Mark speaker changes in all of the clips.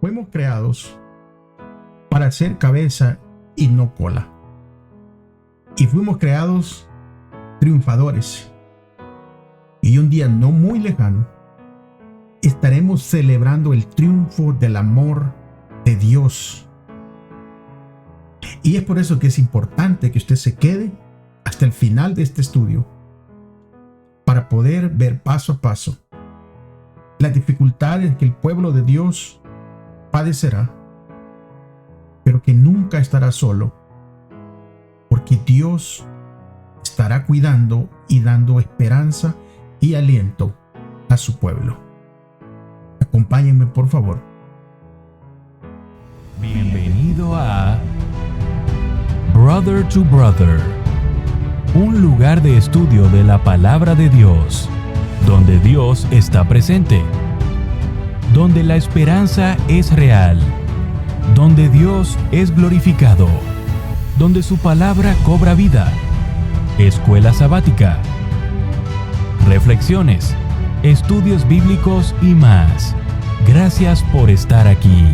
Speaker 1: fuimos creados para ser cabeza y no cola. Y fuimos creados triunfadores. Y un día no muy lejano estaremos celebrando el triunfo del amor de Dios. Y es por eso que es importante que usted se quede hasta el final de este estudio para poder ver paso a paso las dificultades que el pueblo de Dios padecerá, pero que nunca estará solo, porque Dios estará cuidando y dando esperanza y aliento a su pueblo. Acompáñenme, por favor.
Speaker 2: Bienvenido a Brother to Brother, un lugar de estudio de la palabra de Dios, donde Dios está presente, donde la esperanza es real, donde Dios es glorificado, donde su palabra cobra vida. Escuela sabática, reflexiones, estudios bíblicos y más. Gracias por estar aquí.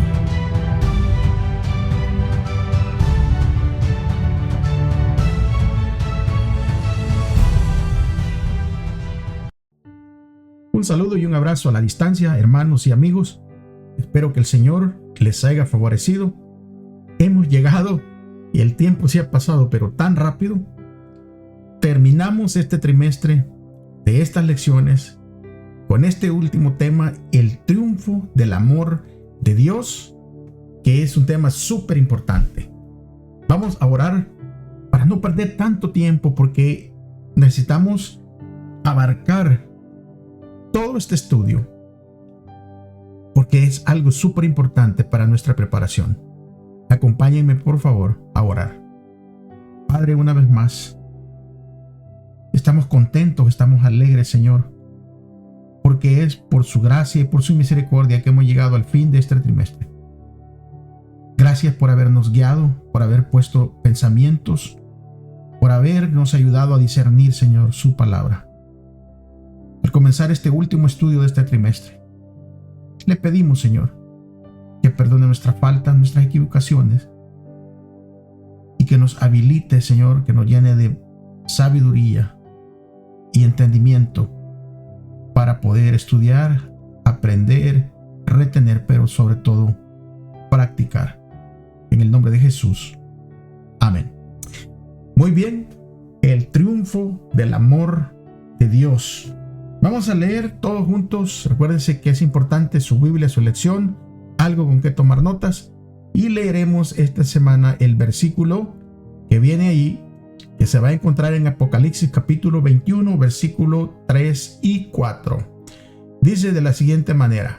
Speaker 1: Un saludo y un abrazo a la distancia, hermanos y amigos. Espero que el Señor les haya favorecido. Hemos llegado y el tiempo se ha pasado, pero tan rápido. Terminamos este trimestre de estas lecciones con este último tema, el triunfo del amor de Dios, que es un tema súper importante. Vamos a orar para no perder tanto tiempo, porque necesitamos abarcar todo este estudio, porque es algo súper importante para nuestra preparación. Acompáñenme, por favor, a orar. Padre, una vez más, estamos contentos, estamos alegres, Señor, porque es por su gracia y por su misericordia que hemos llegado al fin de este trimestre. Gracias por habernos guiado, por haber puesto pensamientos, por habernos ayudado a discernir, Señor, su palabra. Al comenzar este último estudio de este trimestre, le pedimos, Señor, que perdone nuestras faltas, nuestras equivocaciones, y que nos habilite, Señor, que nos llene de sabiduría y entendimiento para poder estudiar, aprender, retener, pero sobre todo practicar. En el nombre de Jesús. Amén. Muy bien, el triunfo del amor de Dios. Vamos a leer todos juntos. Recuérdense que es importante su Biblia, su lección, algo con que tomar notas. Y leeremos esta semana el versículo que viene ahí, que se va a encontrar en Apocalipsis capítulo 21, versículo 3 y 4. Dice de la siguiente manera: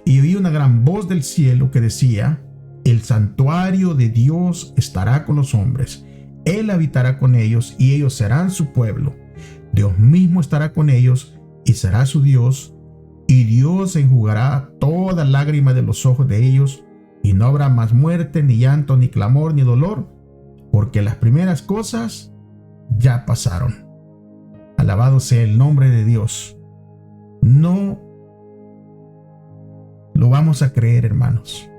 Speaker 1: y oí una gran voz del cielo que decía: el santuario de Dios estará con los hombres. Él habitará con ellos y ellos serán su pueblo. Dios mismo estará con ellos y será su Dios, y Dios enjugará toda lágrima de los ojos de ellos, y no habrá más muerte, ni llanto, ni clamor, ni dolor, porque las primeras cosas ya pasaron. Alabado sea el nombre de Dios. No lo vamos a creer, hermanos,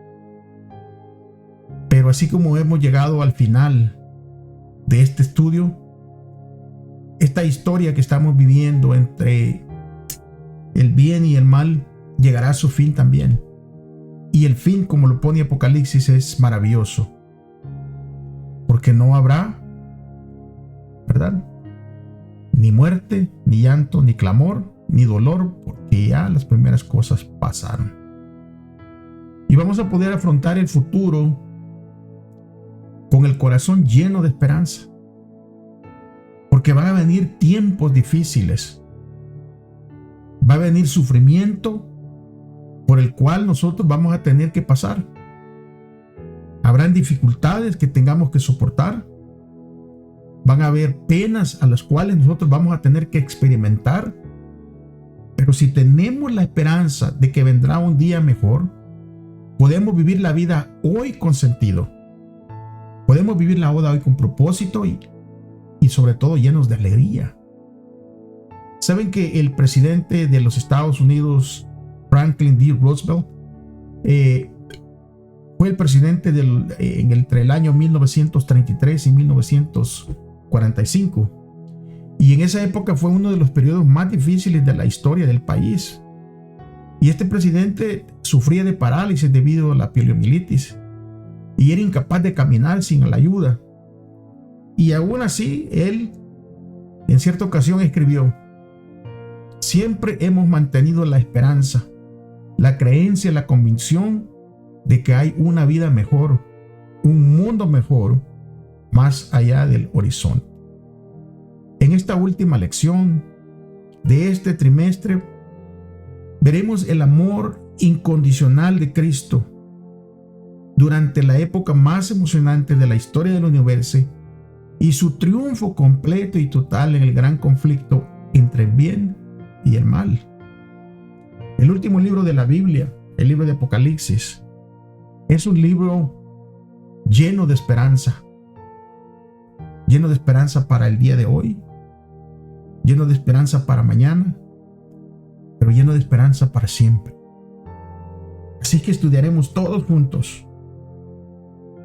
Speaker 1: pero así como hemos llegado al final de este estudio, esta historia que estamos viviendo entre el bien y el mal llegará a su fin también. Y el fin, como lo pone Apocalipsis, es maravilloso, porque no habrá, ¿verdad?, ni muerte, ni llanto, ni clamor, ni dolor, porque ya las primeras cosas pasaron. Y vamos a poder afrontar el futuro con el corazón lleno de esperanza, porque van a venir tiempos difíciles. Va a venir sufrimiento por el cual nosotros vamos a tener que pasar. Habrán dificultades que tengamos que soportar. Van a haber penas a las cuales nosotros vamos a tener que experimentar. Pero si tenemos la esperanza de que vendrá un día mejor, podemos vivir la vida hoy con sentido. Podemos vivir la vida hoy con propósito y sobre todo llenos de alegría. ¿Saben que el presidente de los Estados Unidos, Franklin D. Roosevelt, Fue el presidente entre el año 1933 y 1945. Y en esa época fue uno de los periodos más difíciles de la historia del país. Y este presidente sufría de parálisis debido a la poliomielitis y era incapaz de caminar sin la ayuda. Y aún así, él en cierta ocasión escribió: siempre hemos mantenido la esperanza, la creencia, la convicción de que hay una vida mejor, un mundo mejor, más allá del horizonte. En esta última lección de este trimestre, veremos el amor incondicional de Cristo durante la época más emocionante de la historia del universo y su triunfo completo y total en el gran conflicto entre el bien y el mal. El último libro de la Biblia, el libro de Apocalipsis, es un libro lleno de esperanza para el día de hoy, lleno de esperanza para mañana, pero lleno de esperanza para siempre. Así que estudiaremos todos juntos.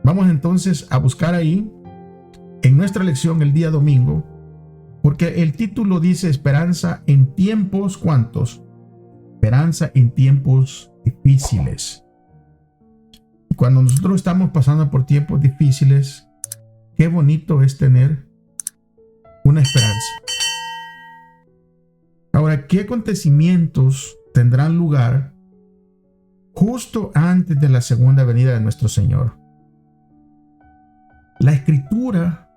Speaker 1: Vamos entonces a buscar ahí en nuestra lección el día domingo, porque el título dice esperanza en tiempos, ¿cuántos? Esperanza en tiempos difíciles. Y cuando nosotros estamos pasando por tiempos difíciles, qué bonito es tener una esperanza. Ahora, ¿qué acontecimientos tendrán lugar justo antes de la segunda venida de nuestro Señor? La Escritura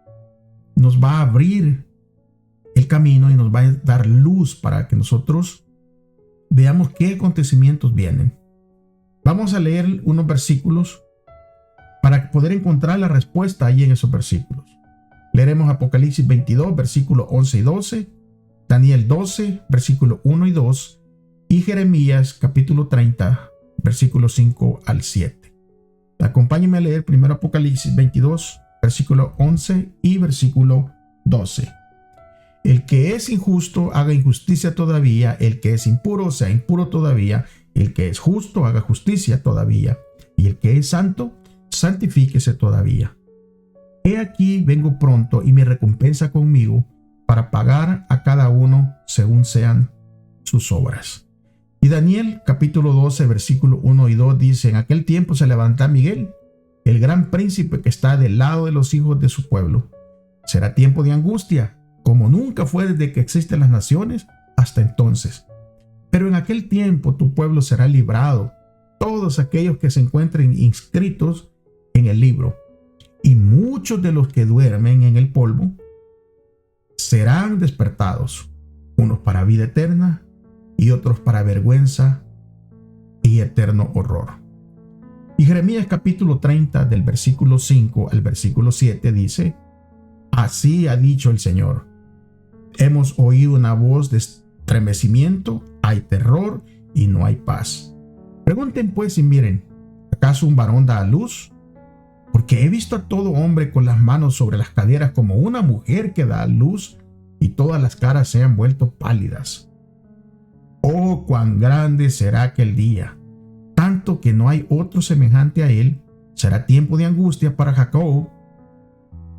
Speaker 1: nos va a abrir el camino y nos va a dar luz para que nosotros veamos qué acontecimientos vienen. Vamos a leer unos versículos para poder encontrar la respuesta ahí en esos versículos. Leeremos Apocalipsis 22, versículos 11 y 12, Daniel 12, versículos 1 y 2, y Jeremías capítulo 30, versículos 5 al 7. Acompáñenme a leer primero Apocalipsis 22, versículo 11 y versículo 12. El que es injusto haga injusticia todavía, el que es impuro sea impuro todavía, el que es justo haga justicia todavía, y el que es santo santifíquese todavía. He aquí vengo pronto y mi recompensa conmigo para pagar a cada uno según sean sus obras. Y Daniel capítulo 12 versículo 1 y 2 dice: en aquel tiempo se levantará Miguel, el gran príncipe que está del lado de los hijos de su pueblo. Será tiempo de angustia, como nunca fue desde que existen las naciones hasta entonces. Pero en aquel tiempo tu pueblo será librado, todos aquellos que se encuentren inscritos en el libro, y muchos de los que duermen en el polvo serán despertados, unos para vida eterna y otros para vergüenza y eterno horror. Y Jeremías capítulo 30 del versículo 5 al versículo 7 dice: así ha dicho el Señor, hemos oído una voz de estremecimiento, hay terror y no hay paz. Pregunten pues y miren, ¿acaso un varón da a luz? Porque he visto a todo hombre con las manos sobre las caderas como una mujer que da a luz, y todas las caras se han vuelto pálidas. Oh, cuán grande será aquel día, tanto que no hay otro semejante a él. Será tiempo de angustia para Jacob,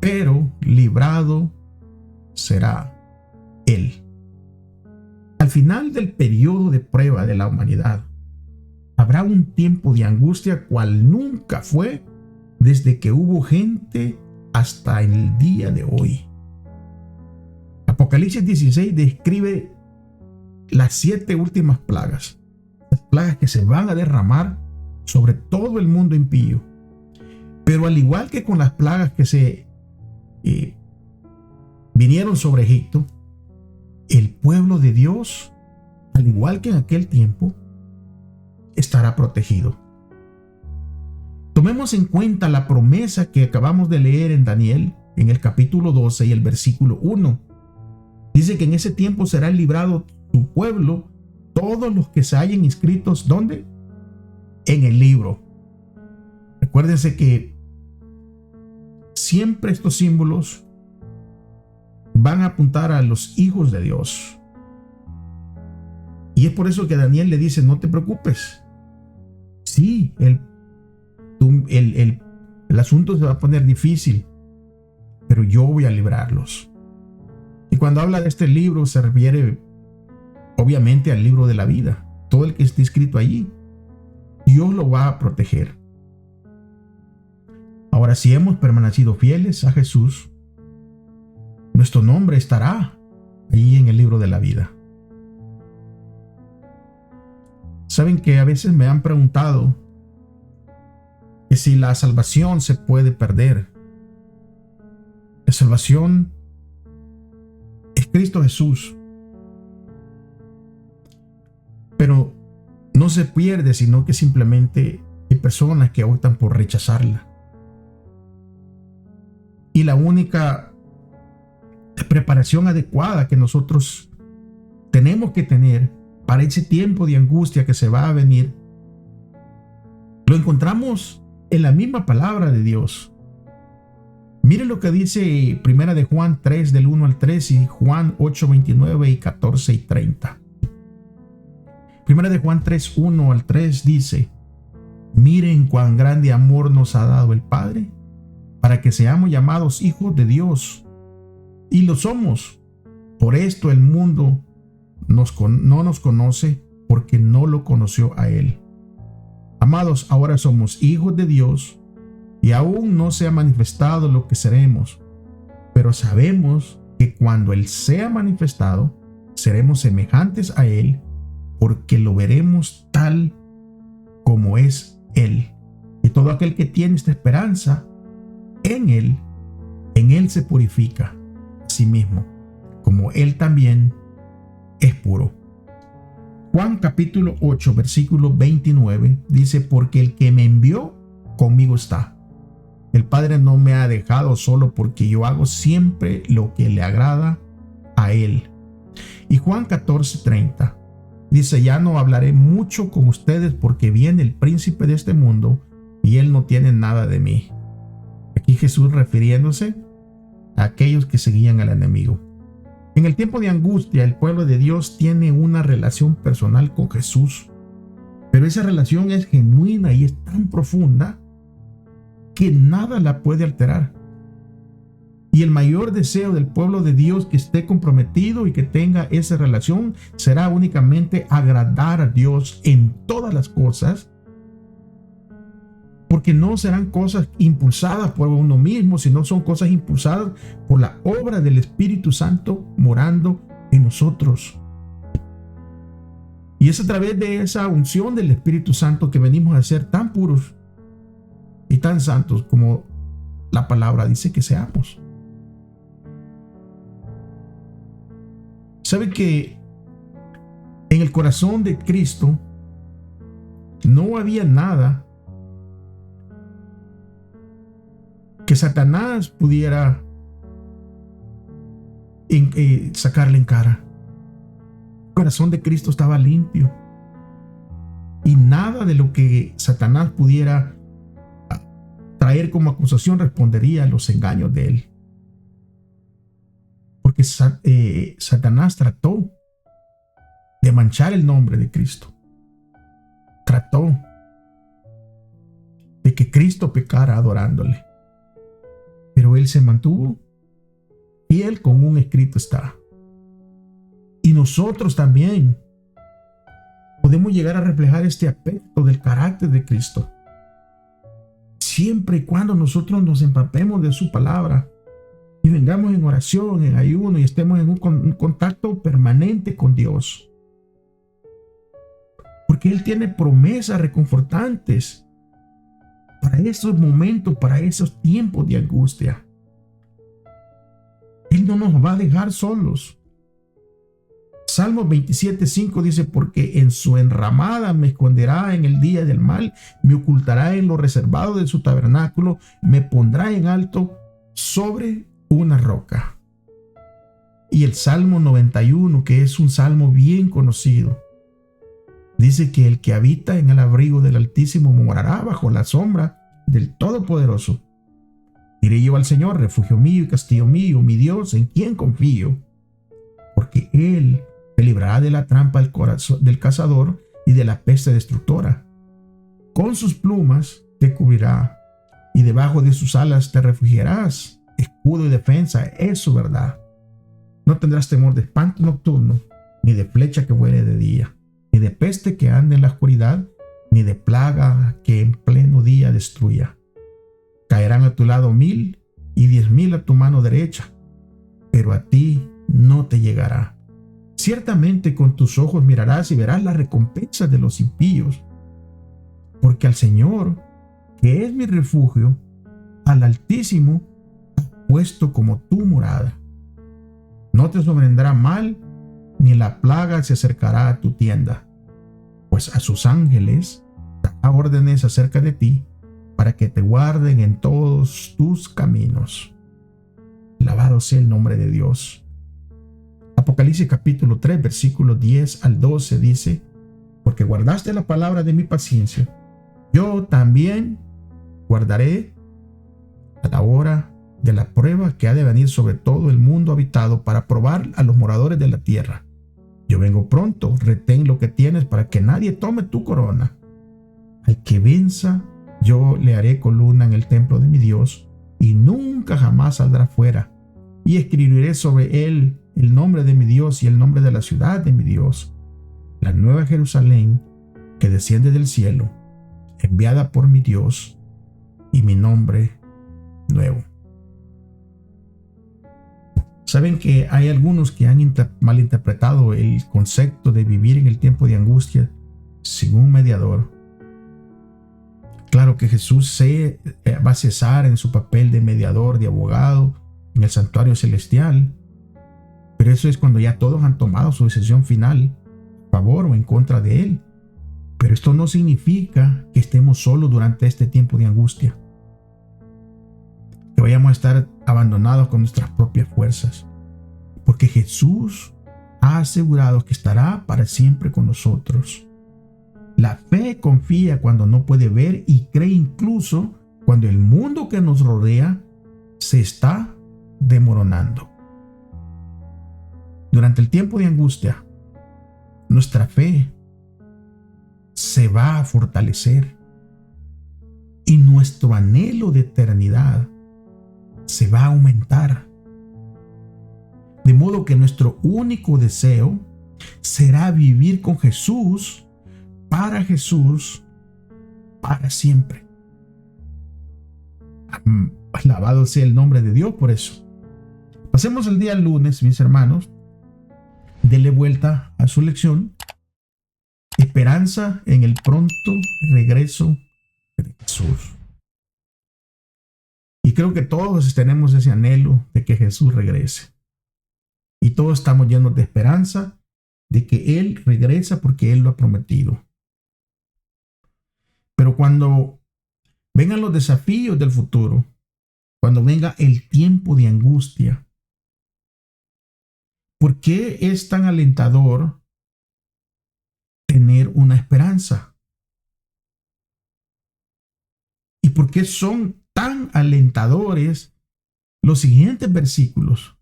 Speaker 1: pero librado será él. Al final del periodo de prueba de la humanidad, habrá un tiempo de angustia cual nunca fue desde que hubo gente hasta el día de hoy. Apocalipsis 16 describe las 7 últimas plagas, las plagas que se van a derramar sobre todo el mundo impío. Pero al igual que con las plagas que se vinieron sobre Egipto, el pueblo de Dios, al igual que en aquel tiempo, estará protegido. Tomemos en cuenta la promesa que acabamos de leer en Daniel, en el capítulo 12 y el versículo 1. Dice que en ese tiempo será librado tu pueblo, todos los que se hayan inscritos, ¿dónde? En el libro. Recuérdense que siempre estos símbolos van a apuntar a los hijos de Dios. Y es por eso que Daniel le dice: no te preocupes. Sí, el asunto se va a poner difícil, pero yo voy a librarlos. Y cuando habla de este libro se refiere obviamente al libro de la vida. Todo el que esté escrito allí, Dios lo va a proteger. Ahora, si hemos permanecido fieles a Jesús, nuestro nombre estará allí en el libro de la vida. Saben que a veces me han preguntado que si la salvación se puede perder. La salvación es Cristo Jesús, pero no se pierde, sino que simplemente hay personas que optan por rechazarla. Y la única preparación adecuada que nosotros tenemos que tener para ese tiempo de angustia que se va a venir, lo encontramos en la misma palabra de Dios. Miren lo que dice Primera de Juan 3 del 1 al 3 y Juan 8, 29 y 14 y 30. Primera de Juan 3, 1 al 3 dice: miren cuán grande amor nos ha dado el Padre para que seamos llamados hijos de Dios, y lo somos. Por esto el mundo no nos conoce, porque no lo conoció a Él. Amados, ahora somos hijos de Dios, y aún no se ha manifestado lo que seremos, pero sabemos que cuando Él sea manifestado, seremos semejantes a Él, porque lo veremos tal como es Él. Y todo aquel que tiene esta esperanza en Él se purifica a sí mismo, como Él también es puro. Juan capítulo 8, versículo 29 dice: porque el que me envió conmigo está. El Padre no me ha dejado solo, porque yo hago siempre lo que le agrada a Él. Y Juan 14:30 dice: ya no hablaré mucho con ustedes, porque viene el príncipe de este mundo y Él no tiene nada de mí. Aquí Jesús refiriéndose a aquellos que seguían al enemigo. En el tiempo de angustia, el pueblo de Dios tiene una relación personal con Jesús, pero esa relación es genuina y es tan profunda que nada la puede alterar. Y el mayor deseo del pueblo de Dios que esté comprometido y que tenga esa relación será únicamente agradar a Dios en todas las cosas, porque no serán cosas impulsadas por uno mismo, sino son cosas impulsadas por la obra del Espíritu Santo morando en nosotros. Y es a través de esa unción del Espíritu Santo que venimos a ser tan puros y tan santos como la palabra dice que seamos. ¿Sabe que en el corazón de Cristo no había nada que Satanás pudiera sacarle en cara? El corazón de Cristo estaba limpio y nada de lo que Satanás pudiera traer como acusación respondería a los engaños de él. Porque Satanás trató de manchar el nombre de Cristo. Trató de que Cristo pecara adorándole. Pero Él se mantuvo fiel, con un escrito está. Y nosotros también podemos llegar a reflejar este aspecto del carácter de Cristo, siempre y cuando nosotros nos empapemos de su palabra y vengamos en oración, en ayuno, y estemos en un contacto permanente con Dios. Porque Él tiene promesas reconfortantes para esos momentos, para esos tiempos de angustia. Él no nos va a dejar solos. Salmo 27:5 dice: porque en su enramada me esconderá en el día del mal, me ocultará en lo reservado de su tabernáculo, me pondrá en alto sobre una roca. Y el Salmo 91, que es un salmo bien conocido, dice que el que habita en el abrigo del Altísimo morará bajo la sombra del Todopoderoso. Diré yo al Señor: refugio mío y castillo mío, mi Dios, en quien confío. Porque Él te librará de la trampa del cazador y de la peste destructora. Con sus plumas te cubrirá, y debajo de sus alas te refugiarás. Escudo y defensa es su verdad. No tendrás temor de espanto nocturno, ni de flecha que vuele de día, ni de peste que ande en la oscuridad, ni de plaga que en pleno día destruya. Caerán a tu lado 1000 y 10,000 a tu mano derecha, pero a ti no te llegará. Ciertamente con tus ojos mirarás y verás la recompensa de los impíos, porque al Señor, que es mi refugio, al Altísimo, has puesto como tu morada. No te sobrevendrá mal, ni la plaga se acercará a tu tienda, pues a sus ángeles dará órdenes acerca de ti, para que te guarden en todos tus caminos. Alabado sea el nombre de Dios. Apocalipsis capítulo 3, versículos 10 al 12 dice: porque guardaste la palabra de mi paciencia, yo también guardaré a la hora de la prueba que ha de venir sobre todo el mundo habitado, para probar a los moradores de la tierra. Yo vengo pronto, retén lo que tienes para que nadie tome tu corona. Al que venza, yo le haré columna en el templo de mi Dios, y nunca jamás saldrá fuera. Y escribiré sobre él el nombre de mi Dios y el nombre de la ciudad de mi Dios, la nueva Jerusalén que desciende del cielo, enviada por mi Dios, y mi nombre nuevo. Saben que hay algunos que han malinterpretado el concepto de vivir en el tiempo de angustia sin un mediador. Claro que Jesús va a cesar en su papel de mediador, de abogado, en el santuario celestial, pero eso es cuando ya todos han tomado su decisión final, a favor o en contra de Él. Pero esto no significa que estemos solos durante este tiempo de angustia, que vayamos a estar abandonados con nuestras propias fuerzas, porque Jesús ha asegurado que estará para siempre con nosotros. La fe confía cuando no puede ver y cree incluso cuando el mundo que nos rodea se está desmoronando. Durante el tiempo de angustia, nuestra fe se va a fortalecer y nuestro anhelo de eternidad se va a aumentar. De modo que nuestro único deseo será vivir con Jesús, para siempre. Alabado sea el nombre de Dios por eso. Pasemos el día lunes, mis hermanos. Dele vuelta a su lección. Esperanza en el pronto regreso de Jesús. Y creo que todos tenemos ese anhelo de que Jesús regrese. Y todos estamos llenos de esperanza de que Él regresa porque Él lo ha prometido. Pero cuando vengan los desafíos del futuro, cuando venga el tiempo de angustia, ¿por qué es tan alentador tener una esperanza? ¿Y por qué son tan alentadores los siguientes versículos?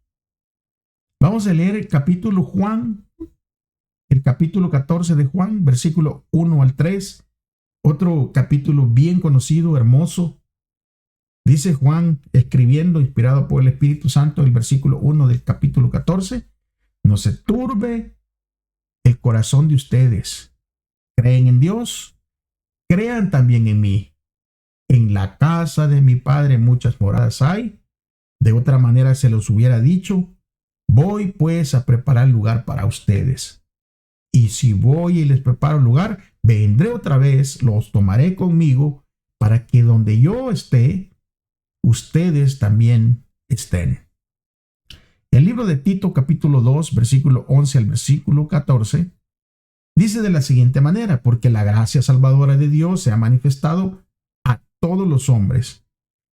Speaker 1: Vamos a leer el capítulo 14 de Juan, versículo 1 al 3. Otro capítulo bien conocido, hermoso. Dice Juan, escribiendo, inspirado por el Espíritu Santo, el versículo 1 del capítulo 14. No se turbe el corazón de ustedes. Creen en Dios, crean también en mí. En la casa de mi Padre muchas moradas hay. De otra manera se los hubiera dicho. Voy pues a preparar lugar para ustedes. Y si voy y les preparo lugar, vendré otra vez, los tomaré conmigo, para que donde yo esté, ustedes también estén. El libro de Tito, capítulo 2, versículo 11 al versículo 14, dice de la siguiente manera: porque la gracia salvadora de Dios se ha manifestado a todos los hombres,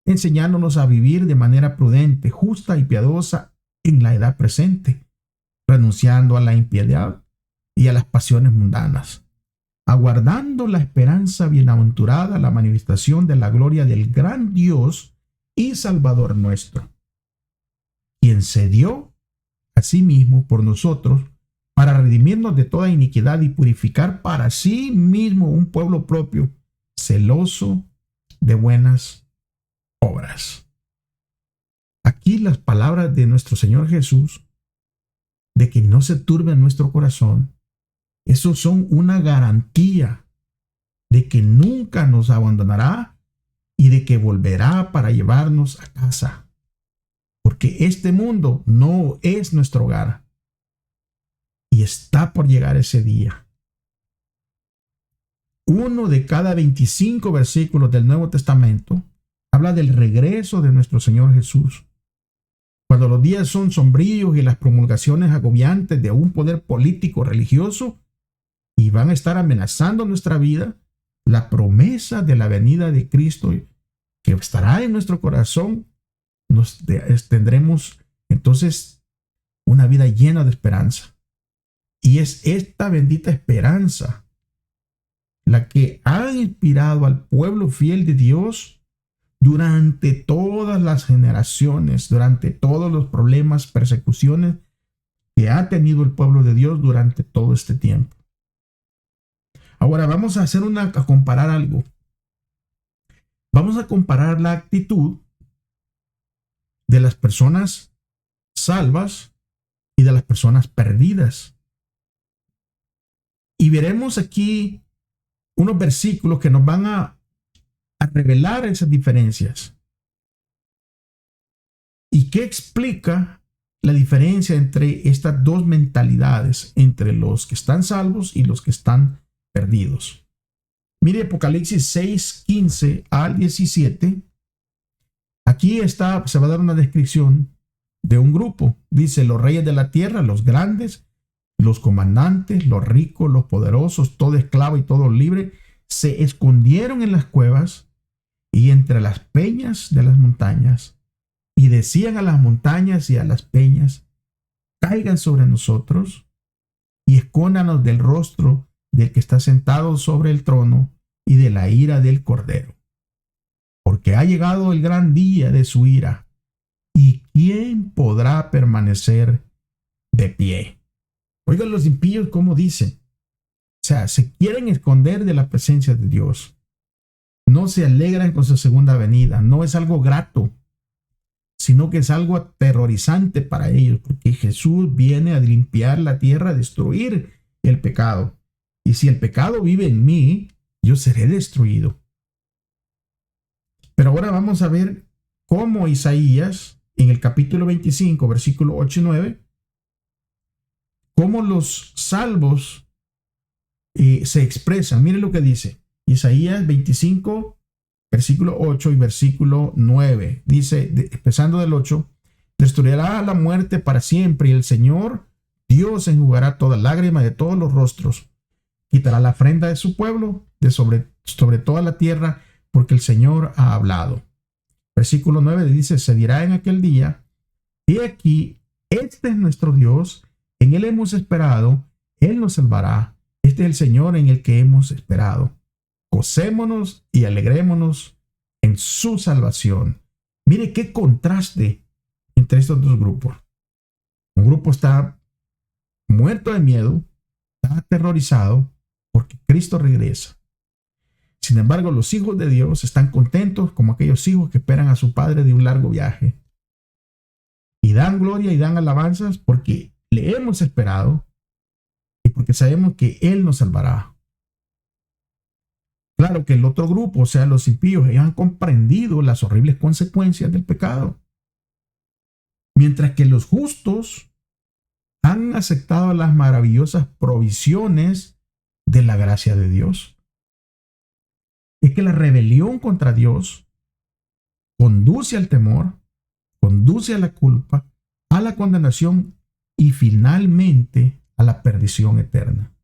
Speaker 1: enseñándonos a vivir de manera prudente, justa y piadosa en la edad presente, renunciando a la impiedad y a las pasiones mundanas, aguardando la esperanza bienaventurada, la manifestación de la gloria del gran Dios y Salvador nuestro, quien se dio a sí mismo por nosotros para redimirnos de toda iniquidad y purificar para sí mismo un pueblo propio, celoso de buenas obras. Aquí las palabras de nuestro Señor Jesús, de que no se turbe nuestro corazón, eso son una garantía de que nunca nos abandonará y de que volverá para llevarnos a casa. Porque este mundo no es nuestro hogar. Y está por llegar ese día. Uno de cada 25 versículos del Nuevo Testamento habla del regreso de nuestro Señor Jesús. Cuando los días son sombríos y las promulgaciones agobiantes de un poder político religioso y van a estar amenazando nuestra vida, la promesa de la venida de Cristo que estará en nuestro corazón, tendremos entonces una vida llena de esperanza. Y es esta bendita esperanza la que ha inspirado al pueblo fiel de Dios durante todas las generaciones, durante todos los problemas, persecuciones que ha tenido el pueblo de Dios durante todo este tiempo. Ahora vamos a comparar algo. Vamos a comparar la actitud de las personas salvas y de las personas perdidas. Y veremos aquí unos versículos que nos van a revelar esas diferencias. ¿Y qué explica la diferencia entre estas dos mentalidades, entre los que están salvos y los que están perdidos? Mire Apocalipsis 6, 15 al 17. Aquí se va a dar una descripción de un grupo. Dice: los reyes de la tierra, los grandes, los comandantes, los ricos, los poderosos, todo esclavo y todo libre, se escondieron en las cuevas y entre las peñas de las montañas, y decían a las montañas y a las peñas: caigan sobre nosotros y escóndanos del rostro del que está sentado sobre el trono y de la ira del Cordero. Porque ha llegado el gran día de su ira, ¿y quién podrá permanecer de pie? Oigan los impíos cómo dicen. O sea, se quieren esconder de la presencia de Dios. No se alegran con su segunda venida. No es algo grato, sino que es algo aterrorizante para ellos, porque Jesús viene a limpiar la tierra, a destruir el pecado. Y si el pecado vive en mí, yo seré destruido. Pero ahora vamos a ver cómo Isaías, en el capítulo 25, versículo 8 y 9, cómo los salvos se expresan. Miren lo que dice Isaías 25, versículo 8 y versículo 9. Dice, empezando del 8: destruirá la muerte para siempre, y el Señor Dios enjugará toda lágrima de todos los rostros. Quitará la afrenta de su pueblo de sobre toda la tierra, porque el Señor ha hablado. Versículo 9 dice: se dirá en aquel día: he aquí, este es nuestro Dios, en él hemos esperado, él nos salvará. Este es el Señor en el que hemos esperado. Gocémonos y alegrémonos en su salvación. Mire qué contraste entre estos dos grupos. Un grupo está muerto de miedo, está aterrorizado porque Cristo regresa. Sin embargo, los hijos de Dios están contentos como aquellos hijos que esperan a su padre de un largo viaje. Y dan gloria y dan alabanzas porque le hemos esperado y porque sabemos que Él nos salvará. Claro que el otro grupo, o sea, los impíos, ellos han comprendido las horribles consecuencias del pecado. Mientras que los justos han aceptado las maravillosas provisiones de la gracia de Dios. Es que la rebelión contra Dios conduce al temor, conduce a la culpa, a la condenación y finalmente a la perdición eterna.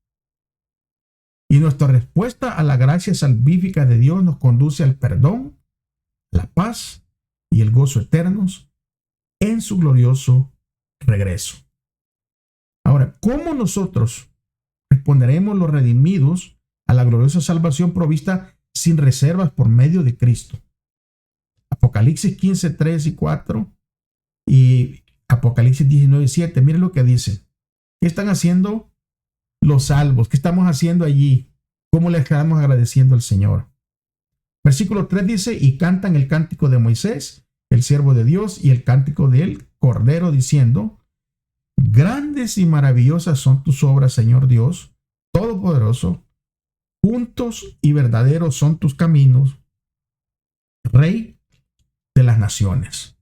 Speaker 1: Y nuestra respuesta a la gracia salvífica de Dios nos conduce al perdón, la paz y el gozo eternos en su glorioso regreso. Ahora, ¿cómo nosotros responderemos los redimidos a la gloriosa salvación provista sin reservas por medio de Cristo? Apocalipsis 15, 3 y 4 y Apocalipsis 19, 7. Miren lo que dice. ¿Qué están haciendo los salvos? ¿Qué estamos haciendo allí? ¿Cómo le estamos agradeciendo al Señor? versículo 3 dice, y cantan el cántico de Moisés, el siervo de Dios, y el cántico del Cordero, diciendo, grandes y maravillosas son tus obras, Señor Dios, Todopoderoso, juntos y verdaderos son tus caminos, Rey de las naciones.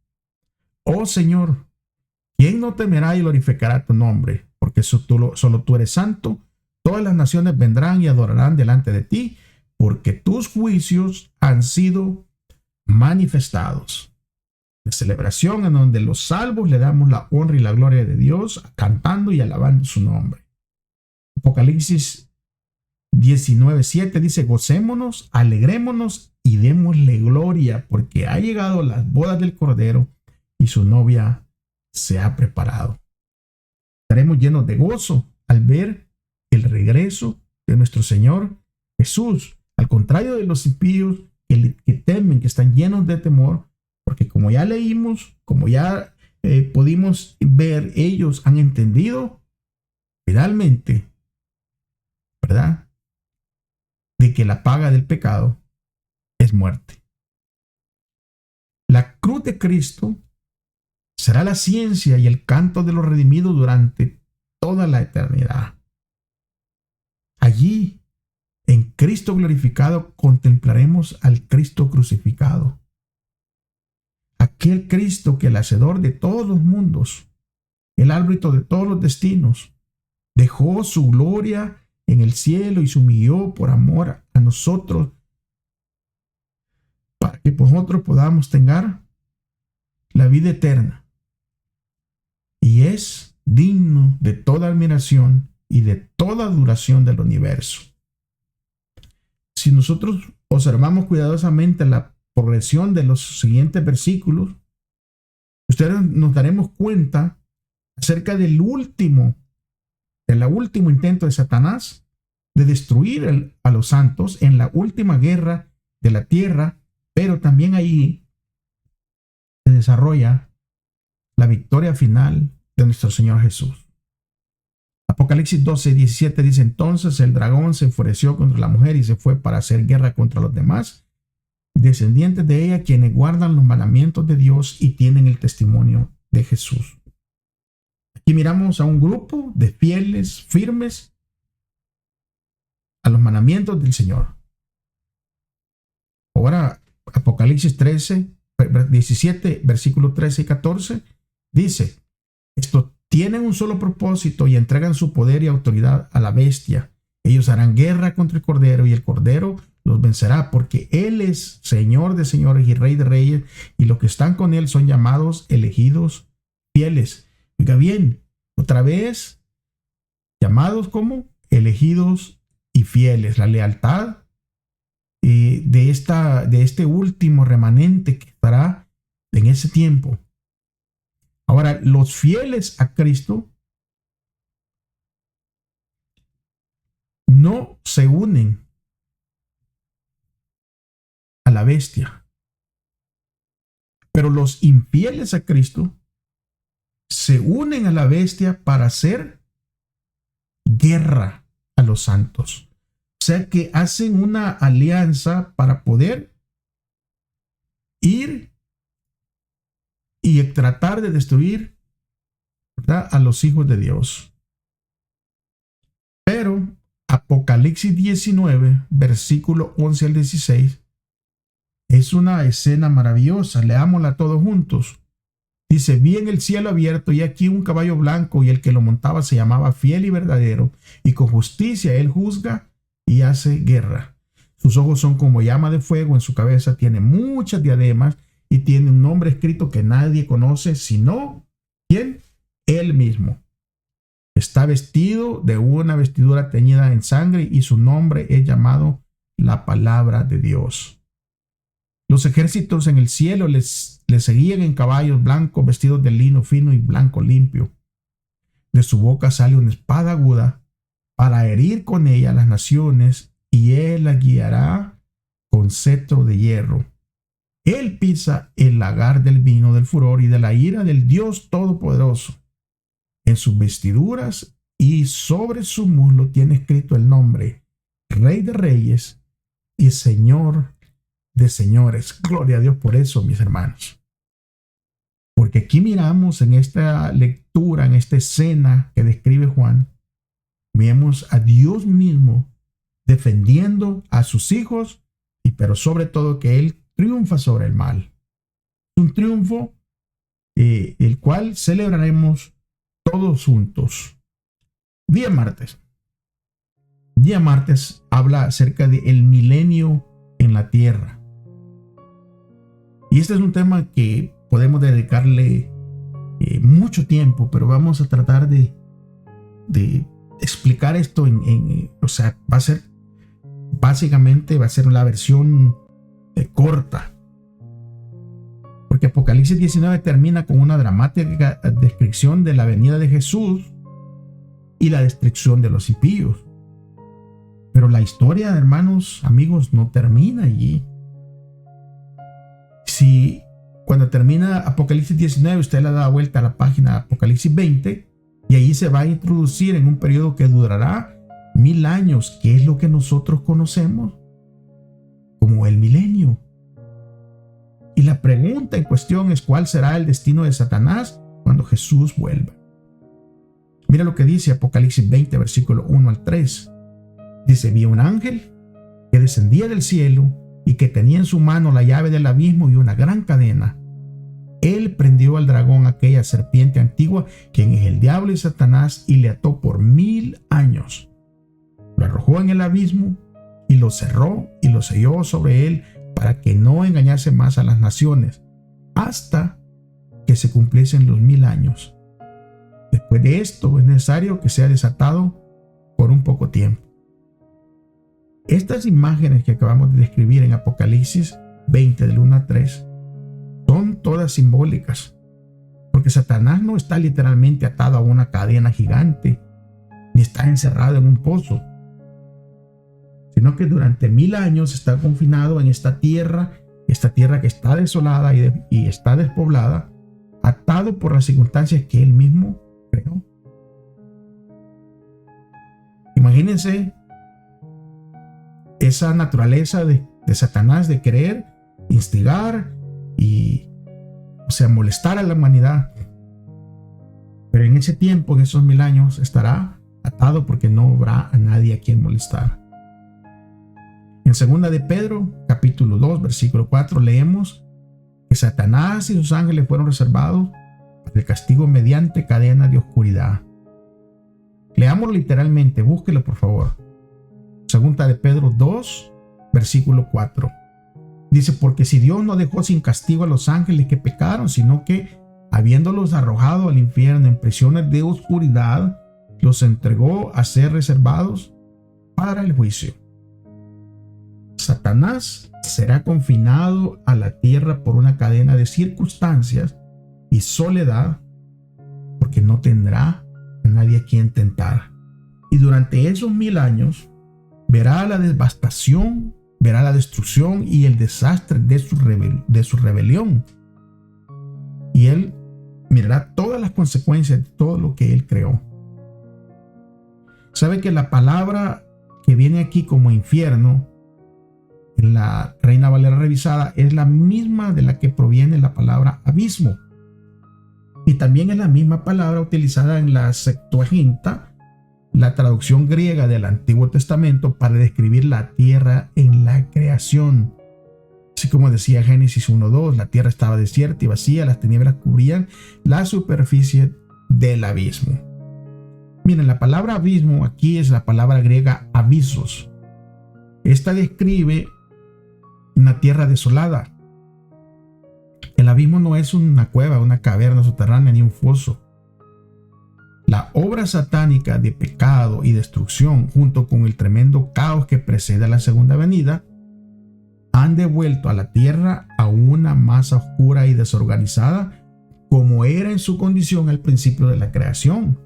Speaker 1: Oh Señor, ¿quién no temerá y glorificará tu nombre? Porque solo tú eres santo. Todas las naciones vendrán y adorarán delante de ti, porque tus juicios han sido manifestados. La celebración en donde los salvos le damos la honra y la gloria de Dios, cantando y alabando su nombre. Apocalipsis 19:7 dice, gocémonos, alegrémonos y démosle gloria, porque ha llegado las bodas del Cordero y su novia se ha preparado. Estaremos llenos de gozo al ver el regreso de nuestro Señor Jesús, al contrario de los impíos que temen, que están llenos de temor, porque como ya leímos, como ya pudimos ver, ellos han entendido finalmente, ¿verdad?, de que la paga del pecado es muerte. La cruz de Cristo será la ciencia y el canto de los redimidos durante toda la eternidad. Allí, en Cristo glorificado, contemplaremos al Cristo crucificado. Aquel Cristo que el hacedor de todos los mundos, el árbitro de todos los destinos, dejó su gloria en el cielo y se humilló por amor a nosotros, para que nosotros podamos tener la vida eterna. Y es digno de toda admiración y de toda adoración del universo. Si nosotros observamos cuidadosamente la progresión de los siguientes versículos, ustedes nos daremos cuenta acerca del último intento de Satanás de destruir a los santos en la última guerra de la tierra, pero también ahí se desarrolla la victoria final de nuestro Señor Jesús. Apocalipsis 12:17 dice, entonces el dragón se enfureció contra la mujer y se fue para hacer guerra contra los demás descendientes de ella, quienes guardan los mandamientos de Dios y tienen el testimonio de Jesús. Aquí miramos a un grupo de fieles, firmes a los mandamientos del Señor. Ahora, Apocalipsis 17, versículos 13 y 14, dice, estos tienen un solo propósito y entregan su poder y autoridad a la bestia. Ellos harán guerra contra el Cordero y el Cordero los vencerá, porque Él es Señor de señores y Rey de reyes, y los que están con Él son llamados, elegidos, fieles. Oiga bien, otra vez, llamados como elegidos y fieles. La lealtad de este último remanente que estará en ese tiempo. Ahora, los fieles a Cristo no se unen a la bestia, pero los infieles a Cristo se unen a la bestia para hacer guerra a los santos. O sea que hacen una alianza para poder ir y tratar de destruir, ¿verdad?, a los hijos de Dios. Pero Apocalipsis 19, versículo 11 al 16, es una escena maravillosa. Leámosla todos juntos. Dice, vi en el cielo abierto y aquí un caballo blanco, y el que lo montaba se llamaba Fiel y Verdadero, y con justicia él juzga y hace guerra. Sus ojos son como llama de fuego, en su cabeza tiene muchas diademas y tiene un nombre escrito que nadie conoce sino ¿quién? Él mismo. Está vestido de una vestidura teñida en sangre y su nombre es llamado la Palabra de Dios. Los ejércitos en el cielo les seguían en caballos blancos vestidos de lino fino y blanco limpio. De su boca sale una espada aguda para herir con ella las naciones, y él la guiará con cetro de hierro. Él pisa el lagar del vino del furor y de la ira del Dios Todopoderoso. En sus vestiduras y sobre su muslo tiene escrito el nombre Rey de Reyes y Señor de señores. Gloria a Dios por eso, mis hermanos. Porque aquí miramos en esta lectura, en esta escena que describe Juan, vemos a Dios mismo defendiendo a sus hijos, pero sobre todo que Él triunfa sobre el mal. Es un triunfo el cual celebraremos todos juntos. Día martes. Día martes habla acerca del milenio en la tierra. Y este es un tema que podemos dedicarle mucho tiempo, pero vamos a tratar de explicar esto o sea, básicamente va a ser la versión corta. Porque Apocalipsis 19 termina con una dramática descripción de la venida de Jesús y la destrucción de los impíos. Pero la historia, hermanos, amigos, no termina allí. Si cuando termina Apocalipsis 19, usted le da vuelta a la página de Apocalipsis 20, y allí se va a introducir en un periodo que durará 1000 años, que es lo que nosotros conocemos como el milenio. Y la pregunta en cuestión es: ¿cuál será el destino de Satanás cuando Jesús vuelva? Mira lo que dice Apocalipsis 20, versículo 1 al 3. Dice: vi un ángel que descendía del cielo y que tenía en su mano la llave del abismo y una gran cadena. Él prendió al dragón, aquella serpiente antigua, quien es el diablo y Satanás, y le ató por 1000 años. Lo arrojó en el abismo y lo cerró y lo selló sobre él, para que no engañase más a las naciones, hasta que se cumpliesen los 1000 años. Después de esto es necesario que sea desatado por un poco tiempo. Estas imágenes que acabamos de describir en Apocalipsis 20 del 1 a 3 son todas simbólicas, porque Satanás no está literalmente atado a una cadena gigante, ni está encerrado en un pozo, sino que durante 1000 años está confinado en esta tierra que está desolada y está despoblada, atado por las circunstancias que él mismo creó. Imagínense esa naturaleza de Satanás de querer instigar y, molestar a la humanidad. Pero en ese tiempo, en esos 1000 años, estará atado porque no habrá a nadie a quien molestar. En 2 de Pedro, capítulo 2, versículo 4, leemos que Satanás y sus ángeles fueron reservados para el castigo mediante cadena de oscuridad. Leámoslo literalmente, búsquelo por favor. 2 de Pedro 2, versículo 4. Dice: porque si Dios no dejó sin castigo a los ángeles que pecaron, sino que, habiéndolos arrojado al infierno en prisiones de oscuridad, los entregó a ser reservados para el juicio. Satanás será confinado a la tierra por una cadena de circunstancias y soledad, porque no tendrá a nadie a quien tentar. Y durante esos 1000 años verá la devastación, verá la destrucción y el desastre de su rebelión. Y él mirará todas las consecuencias de todo lo que él creó. ¿Sabe que la palabra que viene aquí como infierno en la Reina Valera revisada es la misma de la que proviene la palabra abismo? Y también es la misma palabra utilizada en la Septuaginta, la traducción griega del Antiguo Testamento, para describir la tierra en la creación. Así como decía Génesis 1:2, la tierra estaba desierta y vacía, las tinieblas cubrían la superficie del abismo. Miren, la palabra abismo aquí es la palabra griega abissos. Esta describe una tierra desolada. El abismo no es una cueva, una caverna subterránea ni un foso. La obra satánica de pecado y destrucción, junto con el tremendo caos que precede a la segunda venida, han devuelto a la tierra a una masa oscura y desorganizada, como era en su condición al principio de la creación.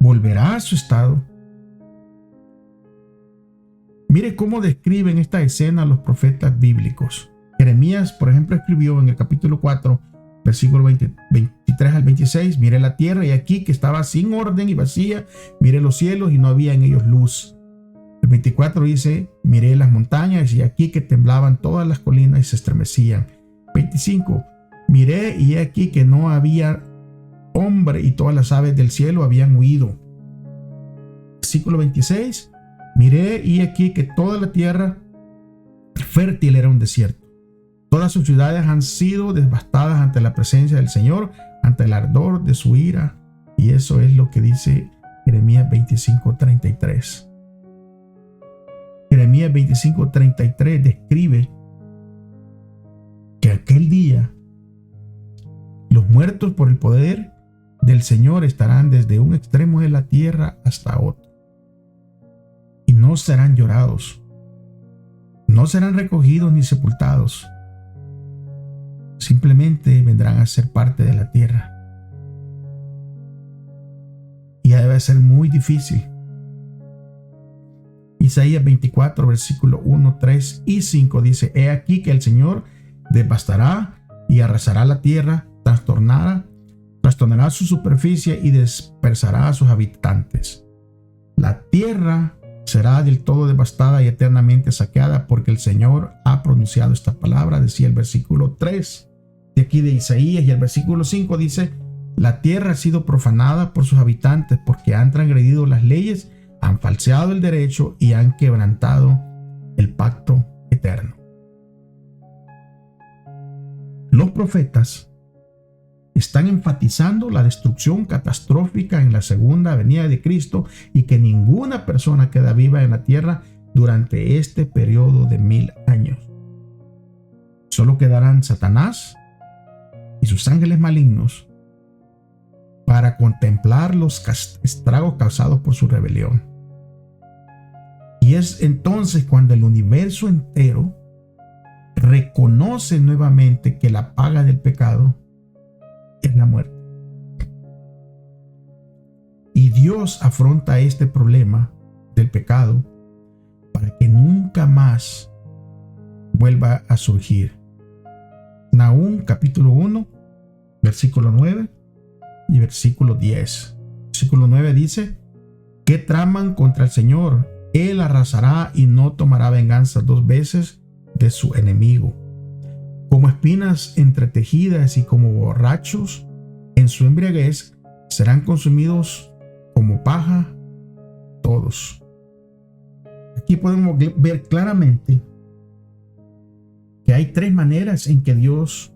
Speaker 1: Volverá a su estado. Mire cómo describen esta escena los profetas bíblicos. Jeremías, por ejemplo, escribió en el capítulo 4, versículo 23 al 26, mire la tierra y aquí que estaba sin orden y vacía, mire los cielos y no había en ellos luz. El 24 dice: miré las montañas y aquí que temblaban todas las colinas y se estremecían. 25: miré y he aquí que no había hombre y todas las aves del cielo habían huido. Versículo 26: miré y he aquí que toda la tierra fértil era un desierto. Todas sus ciudades han sido devastadas ante la presencia del Señor, ante el ardor de su ira. Y eso es lo que dice Jeremías 25:33. Jeremías 25:33 describe que aquel día los muertos por el poder del Señor estarán desde un extremo de la tierra hasta otro. Y no serán llorados, no serán recogidos ni sepultados. Simplemente vendrán a ser parte de la tierra. Y debe ser muy difícil. Isaías 24, versículo 1, 3 y 5 dice: he aquí que el Señor devastará y arrasará la tierra, trastornará su superficie y dispersará a sus habitantes. La tierra será del todo devastada y eternamente saqueada, porque el Señor ha pronunciado esta palabra, decía el versículo 3 de aquí de Isaías. Y el versículo 5 dice: la tierra ha sido profanada por sus habitantes, porque han transgredido las leyes, han falseado el derecho y han quebrantado el pacto eterno. Los profetas están enfatizando la destrucción catastrófica en la segunda venida de Cristo y que ninguna persona queda viva en la tierra durante este periodo de 1000 años. Solo quedarán Satanás y sus ángeles malignos para contemplar los estragos causados por su rebelión. Y es entonces cuando el universo entero reconoce nuevamente que la paga del pecado es la muerte. Y Dios afronta este problema del pecado para que nunca más vuelva a surgir. Nahum capítulo 1, versículo 9 y versículo 10. Versículo 9 dice: ¿qué traman contra el Señor? Él arrasará y no tomará venganza 2 veces de su enemigo. Como espinas entretejidas y como borrachos en su embriaguez, serán consumidos como paja todos. Aquí podemos ver claramente que hay 3 maneras en que Dios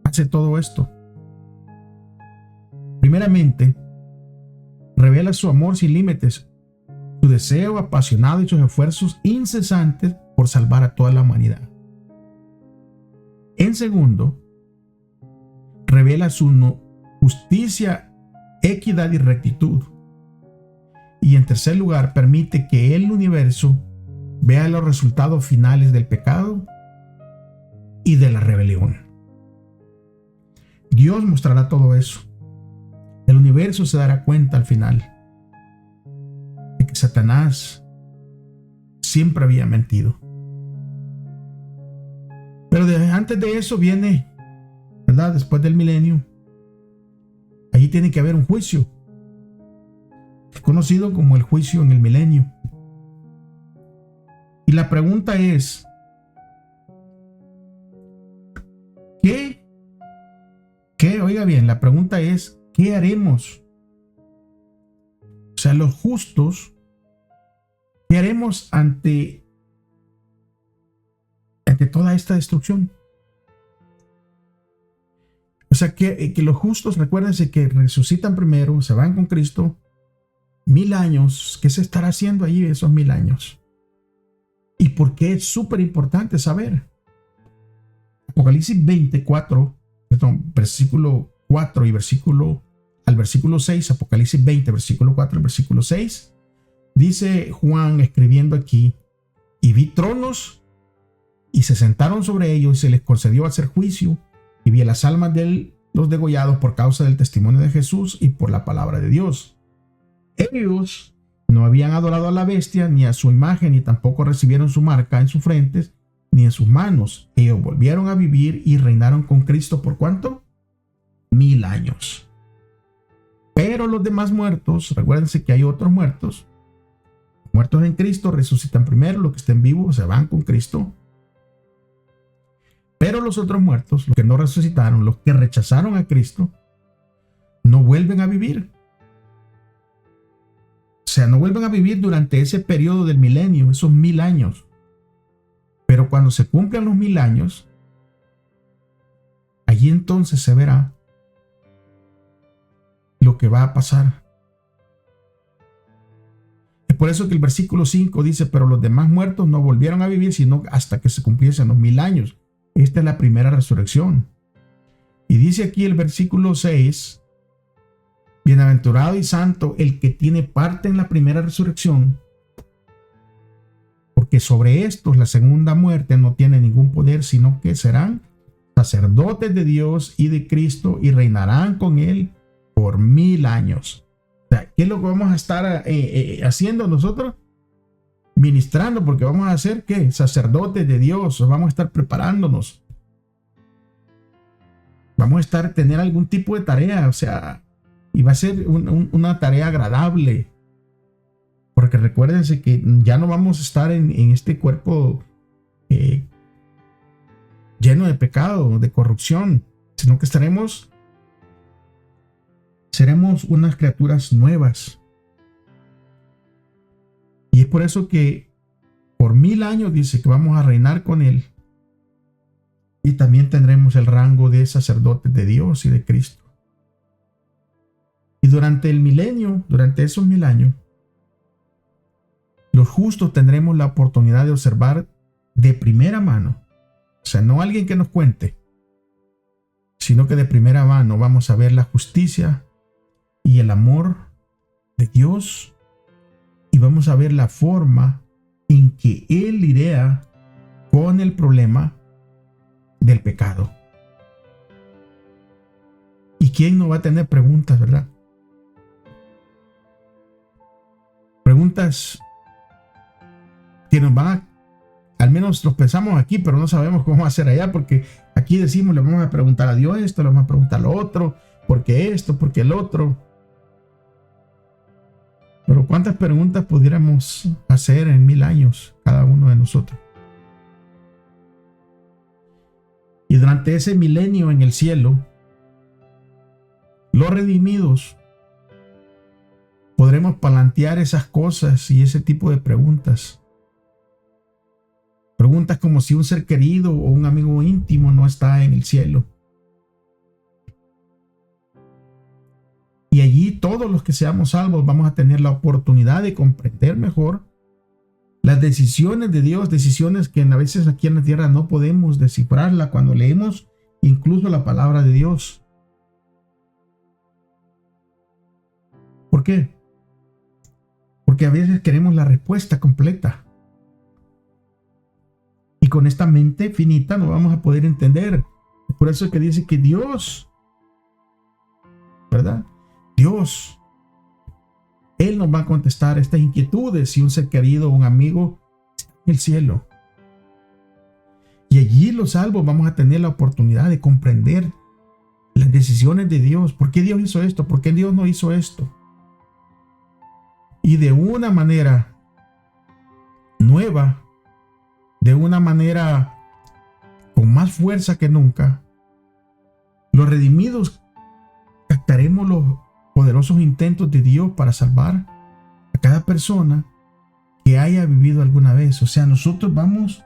Speaker 1: hace todo esto. Primeramente, revela su amor sin límites, su deseo apasionado y sus esfuerzos incesantes por salvar a toda la humanidad. En segundo, revela su justicia, equidad y rectitud. Y en tercer lugar, permite que el universo vea los resultados finales del pecado y de la rebelión. Dios mostrará todo eso. El universo se dará cuenta al final de que Satanás siempre había mentido. Pero antes de eso viene, ¿verdad? Después del milenio, allí tiene que haber un juicio, conocido como el juicio en el milenio. Y la pregunta es, oiga bien, la pregunta es, ¿qué haremos? O sea, los justos, ¿qué haremos ante toda esta destrucción? O sea, que los justos, recuérdense que resucitan primero, se van con Cristo, 1000 años. ¿Qué se estará haciendo allí esos 1000 años? ¿Y por qué es súper importante saber? Apocalipsis 24, versículo 4 y al versículo 6, Apocalipsis 20, versículo 4 y versículo 6, dice Juan escribiendo aquí: y vi tronos y se sentaron sobre ellos y se les concedió hacer juicio, y vi las almas de los degollados por causa del testimonio de Jesús y por la palabra de Dios. Ellos no habían adorado a la bestia ni a su imagen, ni tampoco recibieron su marca en sus frentes ni en sus manos. Ellos volvieron a vivir y reinaron con Cristo ¿por cuánto? 1000 años. Pero los demás muertos, recuérdense que hay otros muertos, Muertos en Cristo resucitan primero, los que estén vivos se van con Cristo. Pero los otros muertos, los que no resucitaron, los que rechazaron a Cristo, no vuelven a vivir. O sea, no vuelven a vivir durante ese periodo del milenio, esos 1000 años. Pero cuando se cumplan los 1000 años, allí entonces se verá lo que va a pasar. Es por eso que el versículo 5 dice, pero los demás muertos no volvieron a vivir sino hasta que se cumpliesen los 1000 años. Esta es la primera resurrección. Y dice aquí el versículo 6, bienaventurado y santo el que tiene parte en la primera resurrección, porque sobre estos la segunda muerte no tiene ningún poder, sino que serán sacerdotes de Dios y de Cristo y reinarán con él por 1000 años. O sea, ¿qué es lo que vamos a estar haciendo nosotros? Ministrando, porque vamos a ser ¿qué? Sacerdotes de Dios, vamos a estar preparándonos. Vamos a estar tener algún tipo de tarea, o sea, y va a ser una tarea agradable. Porque recuérdense que ya no vamos a estar en este cuerpo lleno de pecado, de corrupción, sino que seremos unas criaturas nuevas. Y es por eso que por 1000 años dice que vamos a reinar con él. Y también tendremos el rango de sacerdotes de Dios y de Cristo. Y durante el milenio, durante esos 1000 años, los justos tendremos la oportunidad de observar de primera mano. O sea, no alguien que nos cuente, sino que de primera mano vamos a ver la justicia y el amor de Dios. Y vamos a ver la forma en que Él lidia con el problema del pecado. ¿Y quién no va a tener preguntas, verdad? Preguntas que nos van a, al menos los pensamos aquí, pero no sabemos cómo hacer allá, porque aquí decimos, le vamos a preguntar a Dios esto, le vamos a preguntar lo otro, ¿por qué esto? ¿Por qué el otro? Pero ¿cuántas preguntas pudiéramos hacer en 1000 años cada uno de nosotros? Y durante ese milenio en el cielo, los redimidos podremos plantear esas cosas y ese tipo de preguntas. Preguntas como si un ser querido o un amigo íntimo no está en el cielo. Y allí todos los que seamos salvos vamos a tener la oportunidad de comprender mejor las decisiones de Dios, decisiones que a veces aquí en la tierra no podemos descifrarla cuando leemos incluso la palabra de Dios. ¿Por qué? Porque a veces queremos la respuesta completa. Y con esta mente finita no vamos a poder entender. Es por eso que dice que Dios, ¿verdad? Dios, Él nos va a contestar estas inquietudes si un ser querido o un amigo está en el cielo. Y allí los salvos vamos a tener la oportunidad de comprender las decisiones de Dios. ¿Por qué Dios hizo esto? ¿Por qué Dios no hizo esto? Y de una manera nueva, de una manera con más fuerza que nunca, los redimidos captaremos los poderosos intentos de Dios para salvar a cada persona que haya vivido alguna vez. O sea, nosotros vamos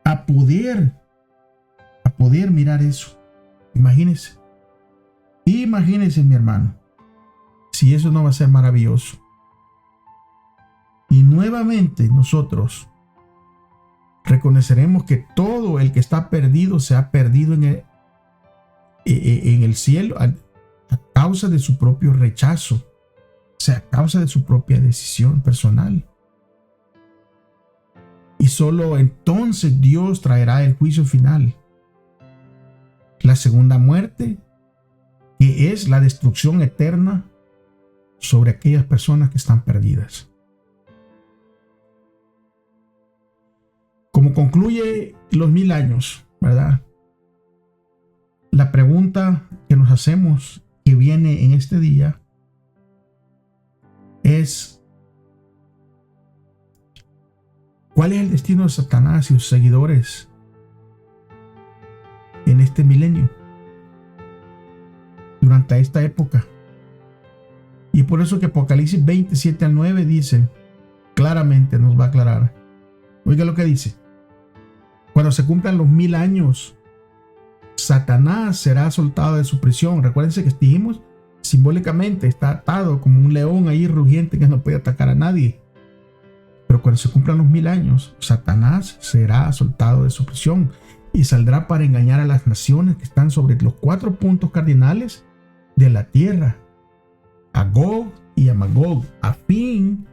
Speaker 1: a poder mirar eso. Imagínense, mi hermano, si eso no va a ser maravilloso. Y nuevamente nosotros reconoceremos que todo el que está perdido se ha perdido en el cielo a causa de su propio rechazo, o sea, a causa de su propia decisión personal. Y solo entonces Dios traerá el juicio final, la segunda muerte, que es la destrucción eterna sobre aquellas personas que están perdidas. Como concluye los 1000 años, ¿verdad? La pregunta que nos hacemos, que viene en este día, es: ¿Cuál es el destino de Satanás y sus seguidores en este milenio? Durante esta época. Y por eso que Apocalipsis 27 al 9 dice, claramente nos va a aclarar. Oiga lo que dice. Cuando se cumplan los 1000 años, Satanás será soltado de su prisión. Recuérdense que dijimos, simbólicamente está atado como un león ahí rugiente que no puede atacar a nadie. Pero cuando se cumplan los 1000 años, Satanás será soltado de su prisión y saldrá para engañar a las naciones que están sobre los 4 puntos cardinales de la tierra, a Gog y a Magog, a fin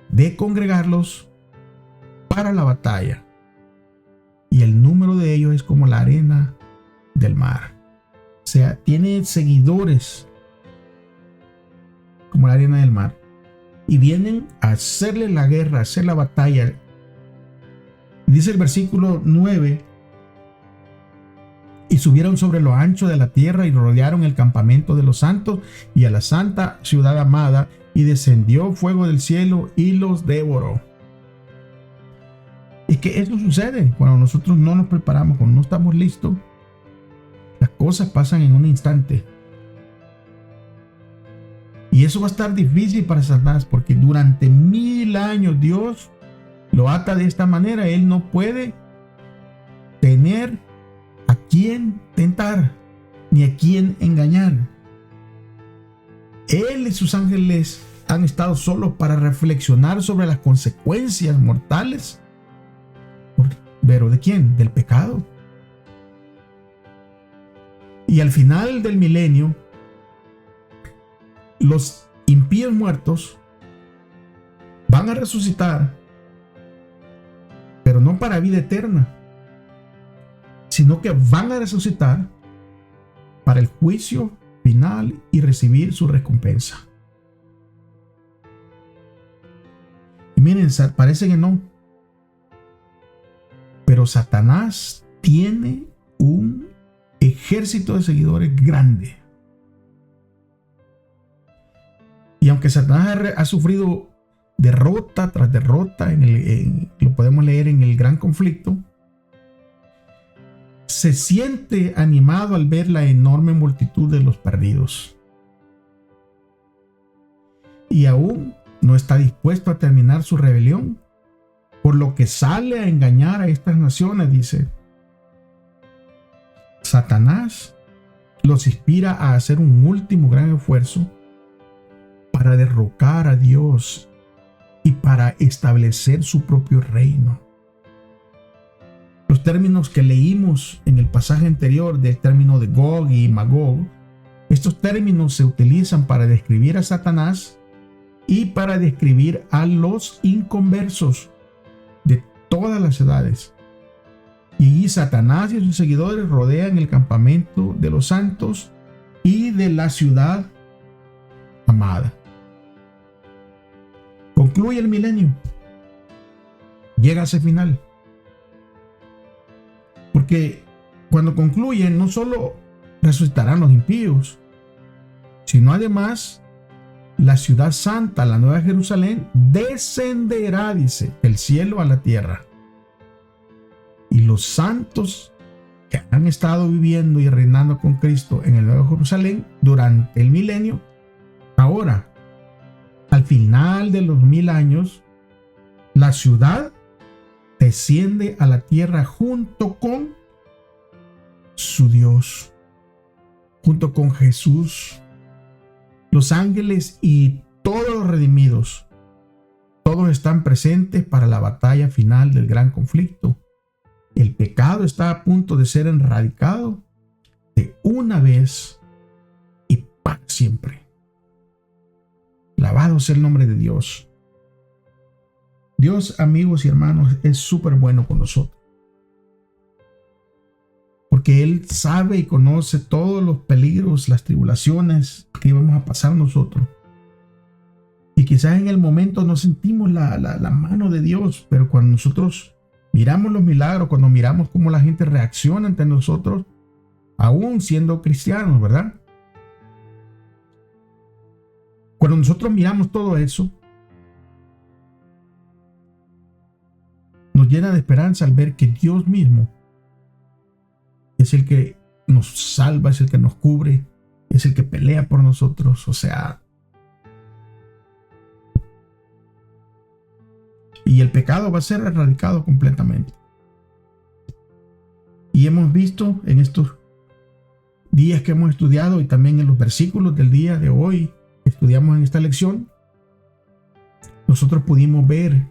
Speaker 1: de congregarlos para la batalla. Y el número de ellos es como la arena del mar. O sea, tiene seguidores como la arena del mar. Y vienen a hacerle la guerra, a hacer la batalla. Dice el versículo 9: y subieron sobre lo ancho de la tierra y rodearon el campamento de los santos y a la santa ciudad amada, y descendió fuego del cielo y los devoró. Y que eso sucede cuando nosotros no nos preparamos, cuando no estamos listos. Las cosas pasan en un instante. Y eso va a estar difícil para Satanás, porque durante 1000 años Dios lo ata de esta manera. Él no puede tener a quién tentar, ni a quién engañar. Él y sus ángeles han estado solos para reflexionar sobre las consecuencias mortales. ¿Pero de quién? Del pecado. Y al final del milenio, los impíos muertos van a resucitar, pero no para vida eterna, sino que van a resucitar para el juicio final y recibir su recompensa. Y miren, parece que no, pero Satanás tiene un ejército de seguidores grande. Y aunque Satanás ha sufrido derrota tras derrota, lo podemos leer en el gran conflicto, se siente animado al ver la enorme multitud de los perdidos. Y aún no está dispuesto a terminar su rebelión, por lo que sale a engañar a estas naciones, dice. Satanás los inspira a hacer un último gran esfuerzo para derrocar a Dios y para establecer su propio reino. Los términos que leímos en el pasaje anterior del término de Gog y Magog, estos términos se utilizan para describir a Satanás y para describir a los inconversos de todas las edades. Y Satanás y sus seguidores rodean el campamento de los santos y de la ciudad amada. Concluye el milenio. Llega a ese final. Porque cuando concluye, no solo resucitarán los impíos, sino además la ciudad santa, la nueva Jerusalén, descenderá, dice, del cielo a la tierra. Y los santos que han estado viviendo y reinando con Cristo en el nuevo Jerusalén durante el milenio, ahora, al final de los 1000 años, la ciudad desciende a la tierra junto con su Dios, junto con Jesús, los ángeles y todos los redimidos. Todos están presentes para la batalla final del gran conflicto. El pecado está a punto de ser erradicado de una vez y para siempre. Alabado sea el nombre de Dios. Dios, amigos y hermanos, es súper bueno con nosotros. Porque Él sabe y conoce todos los peligros, las tribulaciones que vamos a pasar nosotros. Y quizás en el momento no sentimos la mano de Dios, pero cuando nosotros miramos los milagros, cuando miramos cómo la gente reacciona ante nosotros, aún siendo cristianos, ¿verdad? Cuando nosotros miramos todo eso, nos llena de esperanza al ver que Dios mismo es el que nos salva, es el que nos cubre, es el que pelea por nosotros. O sea, y el pecado va a ser erradicado completamente. Y hemos visto en estos días que hemos estudiado y también en los versículos del día de hoy que estudiamos en esta lección, nosotros pudimos ver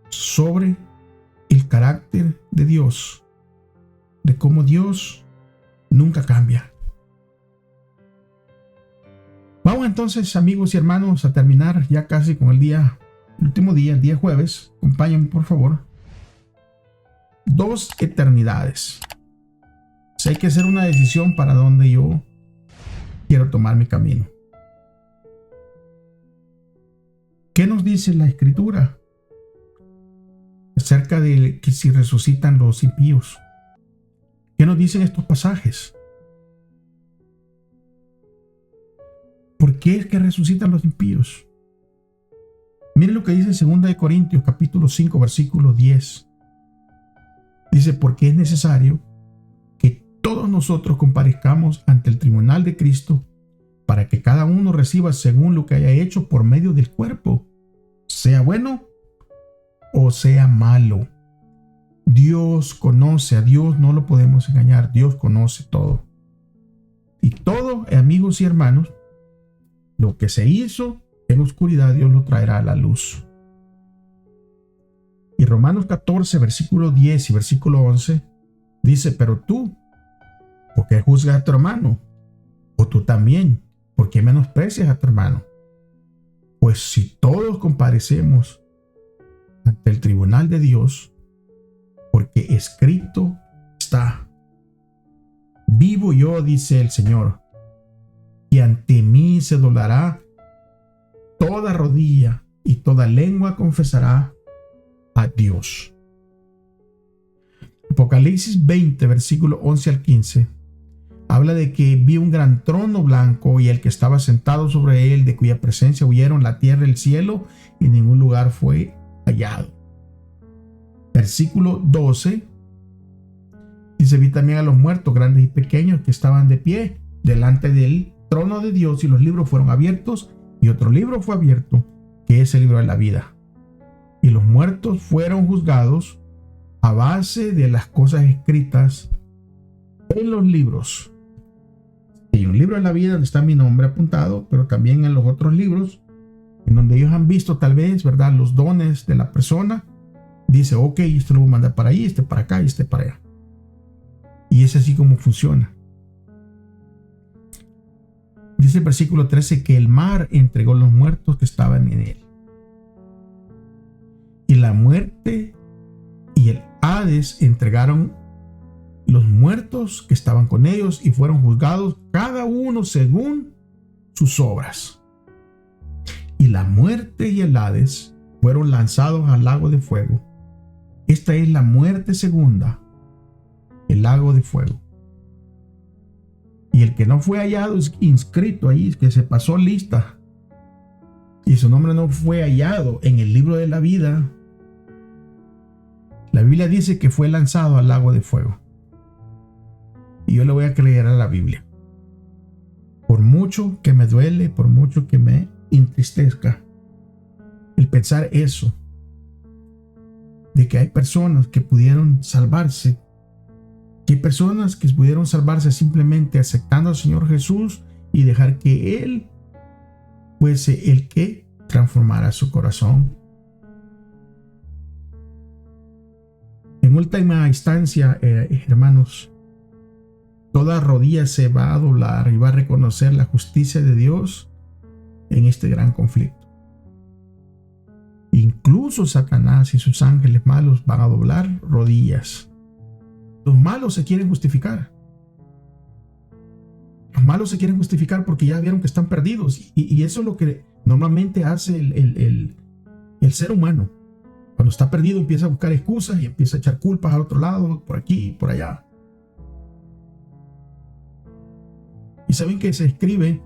Speaker 1: sobre el carácter de Dios, de cómo Dios nunca cambia. Vamos entonces, amigos y hermanos, a terminar ya casi con el último día, el día jueves. Acompáñenme, por favor. 2 eternidades. Si hay que hacer una decisión para dónde yo quiero tomar mi camino. ¿Qué nos dice la Escritura acerca de que si resucitan los impíos? ¿Qué nos dicen estos pasajes? ¿Por qué es que resucitan los impíos? Miren lo que dice 2 Corintios capítulo 5 versículo 10. Dice, porque es necesario que todos nosotros comparezcamos ante el tribunal de Cristo para que cada uno reciba según lo que haya hecho por medio del cuerpo, sea bueno o sea malo. Dios conoce, a Dios no lo podemos engañar, Dios conoce todo. Y todo, amigos y hermanos, lo que se hizo en oscuridad, Dios lo traerá a la luz. Y Romanos 14, versículo 10 y versículo 11, dice, pero tú, ¿por qué juzgas a tu hermano? O tú también, ¿por qué menosprecias a tu hermano? Pues si todos comparecemos ante el tribunal de Dios, porque escrito está, vivo yo, dice el Señor, y ante mí se doblará toda rodilla y toda lengua confesará a Dios. Apocalipsis 20, versículo 11 al 15, habla de que vi un gran trono blanco y el que estaba sentado sobre él, de cuya presencia huyeron la tierra y el cielo, y ningún lugar fue hallado. Versículo 12 dice, vi también a los muertos, grandes y pequeños, que estaban de pie delante del trono de Dios, y los libros fueron abiertos, y otro libro fue abierto, que es el libro de la vida. Y los muertos fueron juzgados a base de las cosas escritas en los libros. Hay un libro de la vida donde está mi nombre apuntado, pero también en los otros libros, en donde ellos han visto tal vez, ¿verdad?, los dones de la persona. Dice, ok, esto lo voy a mandar para ahí, este para acá y este para allá. Y es así como funciona. Dice el versículo 13 que el mar entregó los muertos que estaban en él. Y la muerte y el Hades entregaron los muertos que estaban con ellos y fueron juzgados cada uno según sus obras. Y la muerte y el Hades fueron lanzados al lago de fuego. Esta es la muerte segunda, el lago de fuego. Y el que no fue hallado es inscrito ahí, que se pasó lista, y su nombre no fue hallado en el libro de la vida, la Biblia dice que fue lanzado al lago de fuego. Y yo le voy a creer a la Biblia. Por mucho que me duele, por mucho que me entristezca el pensar eso, de que hay personas que pudieron salvarse, que hay personas que pudieron salvarse simplemente aceptando al Señor Jesús y dejar que Él fuese el que transformara su corazón. En última instancia, hermanos, toda rodilla se va a doblar y va a reconocer la justicia de Dios en este gran conflicto. Incluso Satanás y sus ángeles malos van a doblar rodillas. Los malos se quieren justificar. Los malos se quieren justificar porque ya vieron que están perdidos. Y eso es lo que normalmente hace el ser humano. Cuando está perdido empieza a buscar excusas y empieza a echar culpas al otro lado, por aquí y por allá. Y saben que se escribe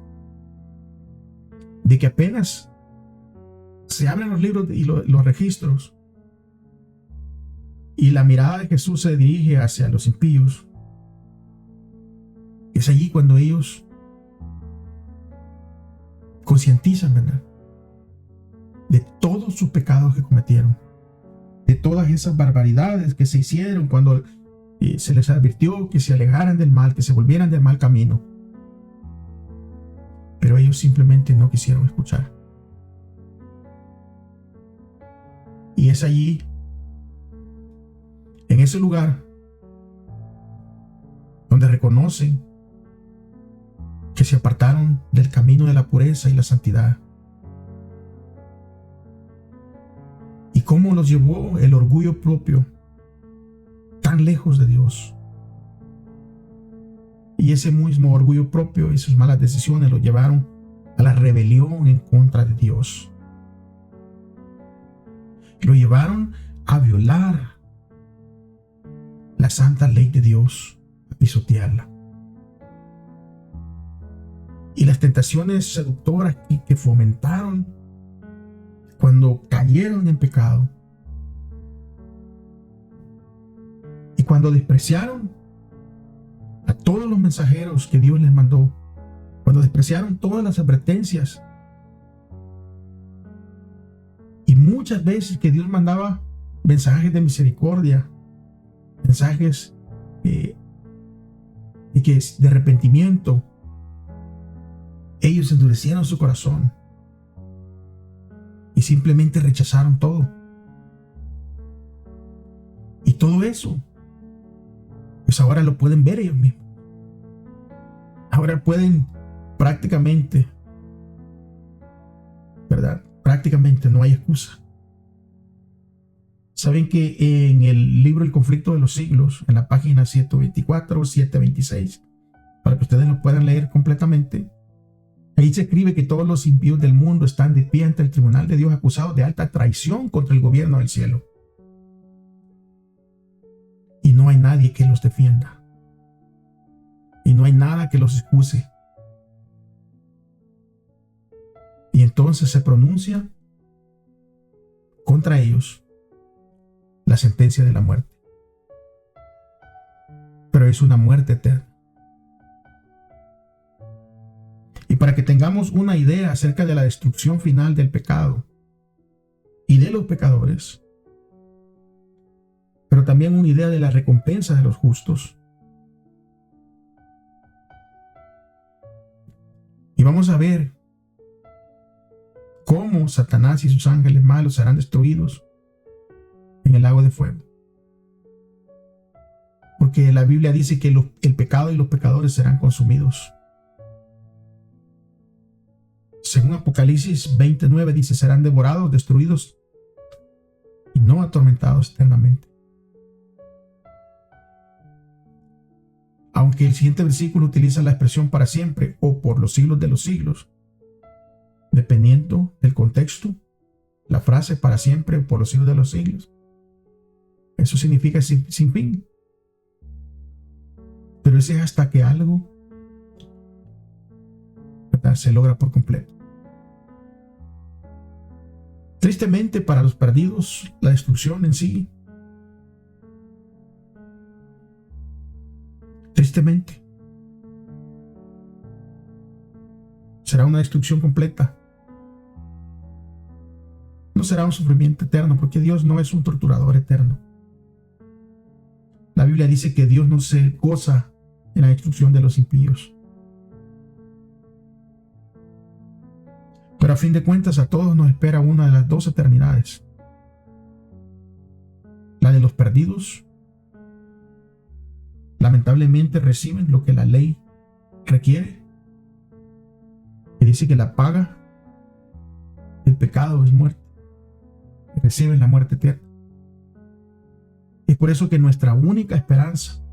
Speaker 1: de que apenas se abren los libros y los registros, Y la mirada de Jesús se dirige hacia los impíos. Es allí cuando ellos concientizan, ¿verdad?, de todos sus pecados que cometieron, de todas esas barbaridades que se hicieron cuando se les advirtió que se alejaran del mal, que se volvieran del mal camino. Pero ellos simplemente no quisieron escuchar. Y es allí, en ese lugar, donde reconocen que se apartaron del camino de la pureza y la santidad. Y cómo los llevó el orgullo propio tan lejos de Dios. Y ese mismo orgullo propio y sus malas decisiones los llevaron a la rebelión en contra de Dios. Lo llevaron a violar la santa ley de Dios, a pisotearla. Y las tentaciones seductoras que fomentaron cuando cayeron en pecado y cuando despreciaron a todos los mensajeros que Dios les mandó, cuando despreciaron todas las advertencias, y muchas veces que Dios mandaba mensajes de misericordia, mensajes de arrepentimiento, ellos endurecieron su corazón y simplemente rechazaron todo. Y todo eso, pues ahora lo pueden ver ellos mismos. Ahora pueden prácticamente, ¿verdad? Prácticamente no hay excusa. Saben que en el libro El conflicto de los siglos, en la página 724 o 726, para que ustedes lo puedan leer completamente, ahí se escribe que todos los impíos del mundo están de pie ante el tribunal de Dios acusados de alta traición contra el gobierno del cielo. Y no hay nadie que los defienda. Y no hay nada que los excuse. Y entonces se pronuncia contra ellos la sentencia de la muerte. Pero es una muerte eterna. Y para que tengamos una idea acerca de la destrucción final del pecado y de los pecadores, pero también una idea de la recompensa de los justos, y vamos a ver cómo Satanás y sus ángeles malos serán destruidos en el lago de fuego. Porque la Biblia dice que el pecado y los pecadores serán consumidos. Según Apocalipsis 29 dice, serán devorados, destruidos y no atormentados eternamente. Aunque el siguiente versículo utiliza la expresión para siempre o por los siglos de los siglos, dependiendo del contexto, la frase para siempre o por los siglos de los siglos, eso significa sin fin. Pero ese es hasta que algo, ¿verdad?, se logra por completo. Tristemente para los perdidos, la destrucción en sí, tristemente, será una destrucción completa. No será un sufrimiento eterno, porque Dios no es un torturador eterno. La Biblia dice que Dios no se goza en la destrucción de los impíos. Pero a fin de cuentas a todos nos espera una de las dos eternidades. La de los perdidos, lamentablemente reciben lo que la ley requiere, y dice que la paga del pecado es muerte, y reciben la muerte eterna. Es por eso que nuestra única esperanza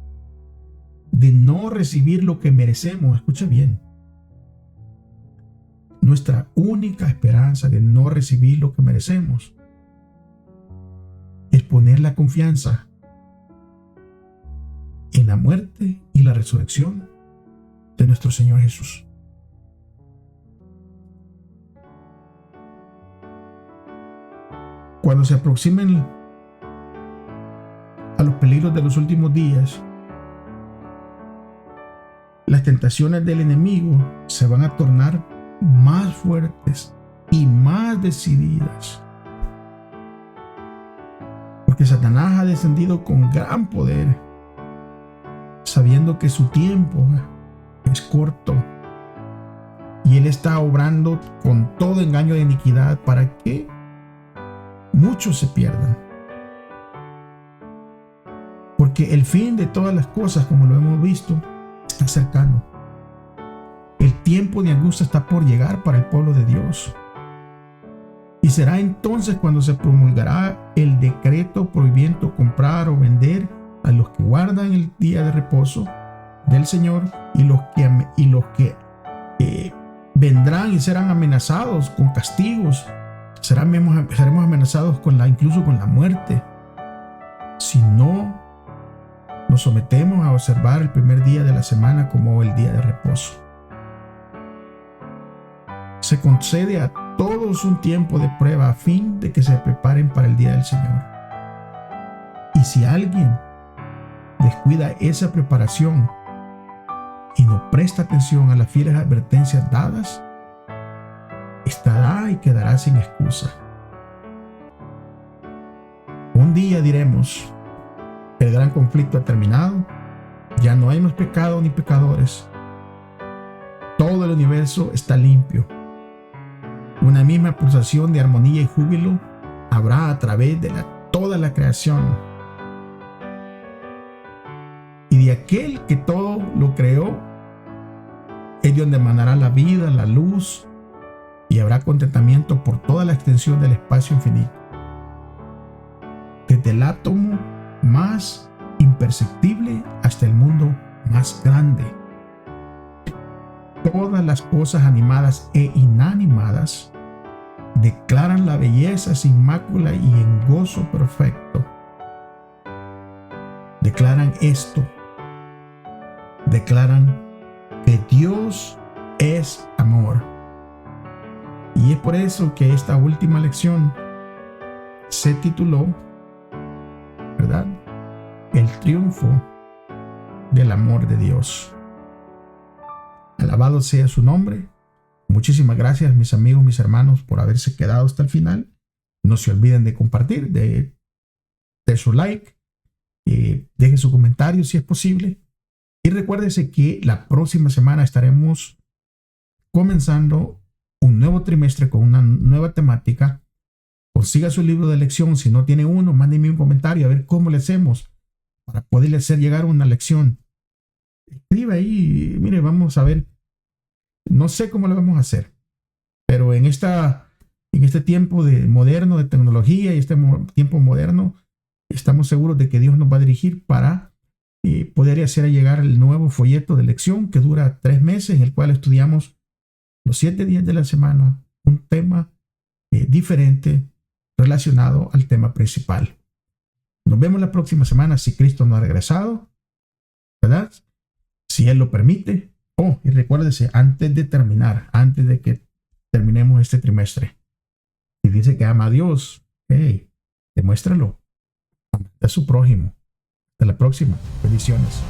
Speaker 1: de no recibir lo que merecemos, escucha bien, nuestra única esperanza de no recibir lo que merecemos es poner la confianza en la muerte y la resurrección de nuestro Señor Jesús. Cuando se aproximen peligros de los últimos días, las tentaciones del enemigo se van a tornar más fuertes y más decididas. Porque Satanás ha descendido con gran poder, sabiendo que su tiempo es corto. Y él está obrando con todo engaño de iniquidad para que muchos se pierdan. Porque el fin de todas las cosas, como lo hemos visto, está cercano. El tiempo de angustia está por llegar para el pueblo de Dios. Y será entonces cuando se promulgará el decreto prohibiendo comprar o vender a los que guardan el día de reposo del Señor y los que vendrán y serán amenazados con castigos. Seremos amenazados incluso con la muerte si no nos sometemos a observar el primer día de la semana como el día de reposo. Se concede a todos un tiempo de prueba a fin de que se preparen para el día del Señor. Y si alguien descuida esa preparación y no presta atención a las fieles advertencias dadas, estará y quedará sin excusa. Un día diremos: el gran conflicto ha terminado, ya no hay más pecado ni pecadores, todo el universo está limpio. Una misma pulsación de armonía y júbilo habrá a través de toda la creación. Y de aquel que todo lo creó, es de donde emanará la vida, la luz, y habrá contentamiento por toda la extensión del espacio infinito. Desde el átomo más imperceptible hasta el mundo más grande. Todas las cosas animadas e inanimadas declaran la belleza sin mácula y en gozo perfecto. Declaran esto. Declaran que Dios es amor. Y es por eso que esta última lección se tituló, ¿verdad?, el triunfo del amor de Dios. Alabado sea su nombre. Muchísimas gracias, mis amigos, mis hermanos, por haberse quedado hasta el final. No se olviden de compartir, de su like, deje su comentario si es posible. Y recuérdese que la próxima semana estaremos comenzando un nuevo trimestre con una nueva temática. Consiga su libro de lección. Si no tiene uno, mándeme un comentario a ver cómo le hacemos para poderle hacer llegar una lección. Escriba ahí, mire, vamos a ver. No sé cómo lo vamos a hacer, pero en este tiempo moderno de tecnología y este tiempo moderno, estamos seguros de que Dios nos va a dirigir para poder hacer llegar el nuevo folleto de lección que dura 3 meses, en el cual estudiamos los 7 días de la semana, un tema diferente relacionado al tema principal. Nos vemos la próxima semana si Cristo no ha regresado, ¿verdad? Si Él lo permite. Y recuérdese, antes de que terminemos este trimestre, si dice que ama a Dios, demuéstralo. Ama a su prójimo. Hasta la próxima. Bendiciones.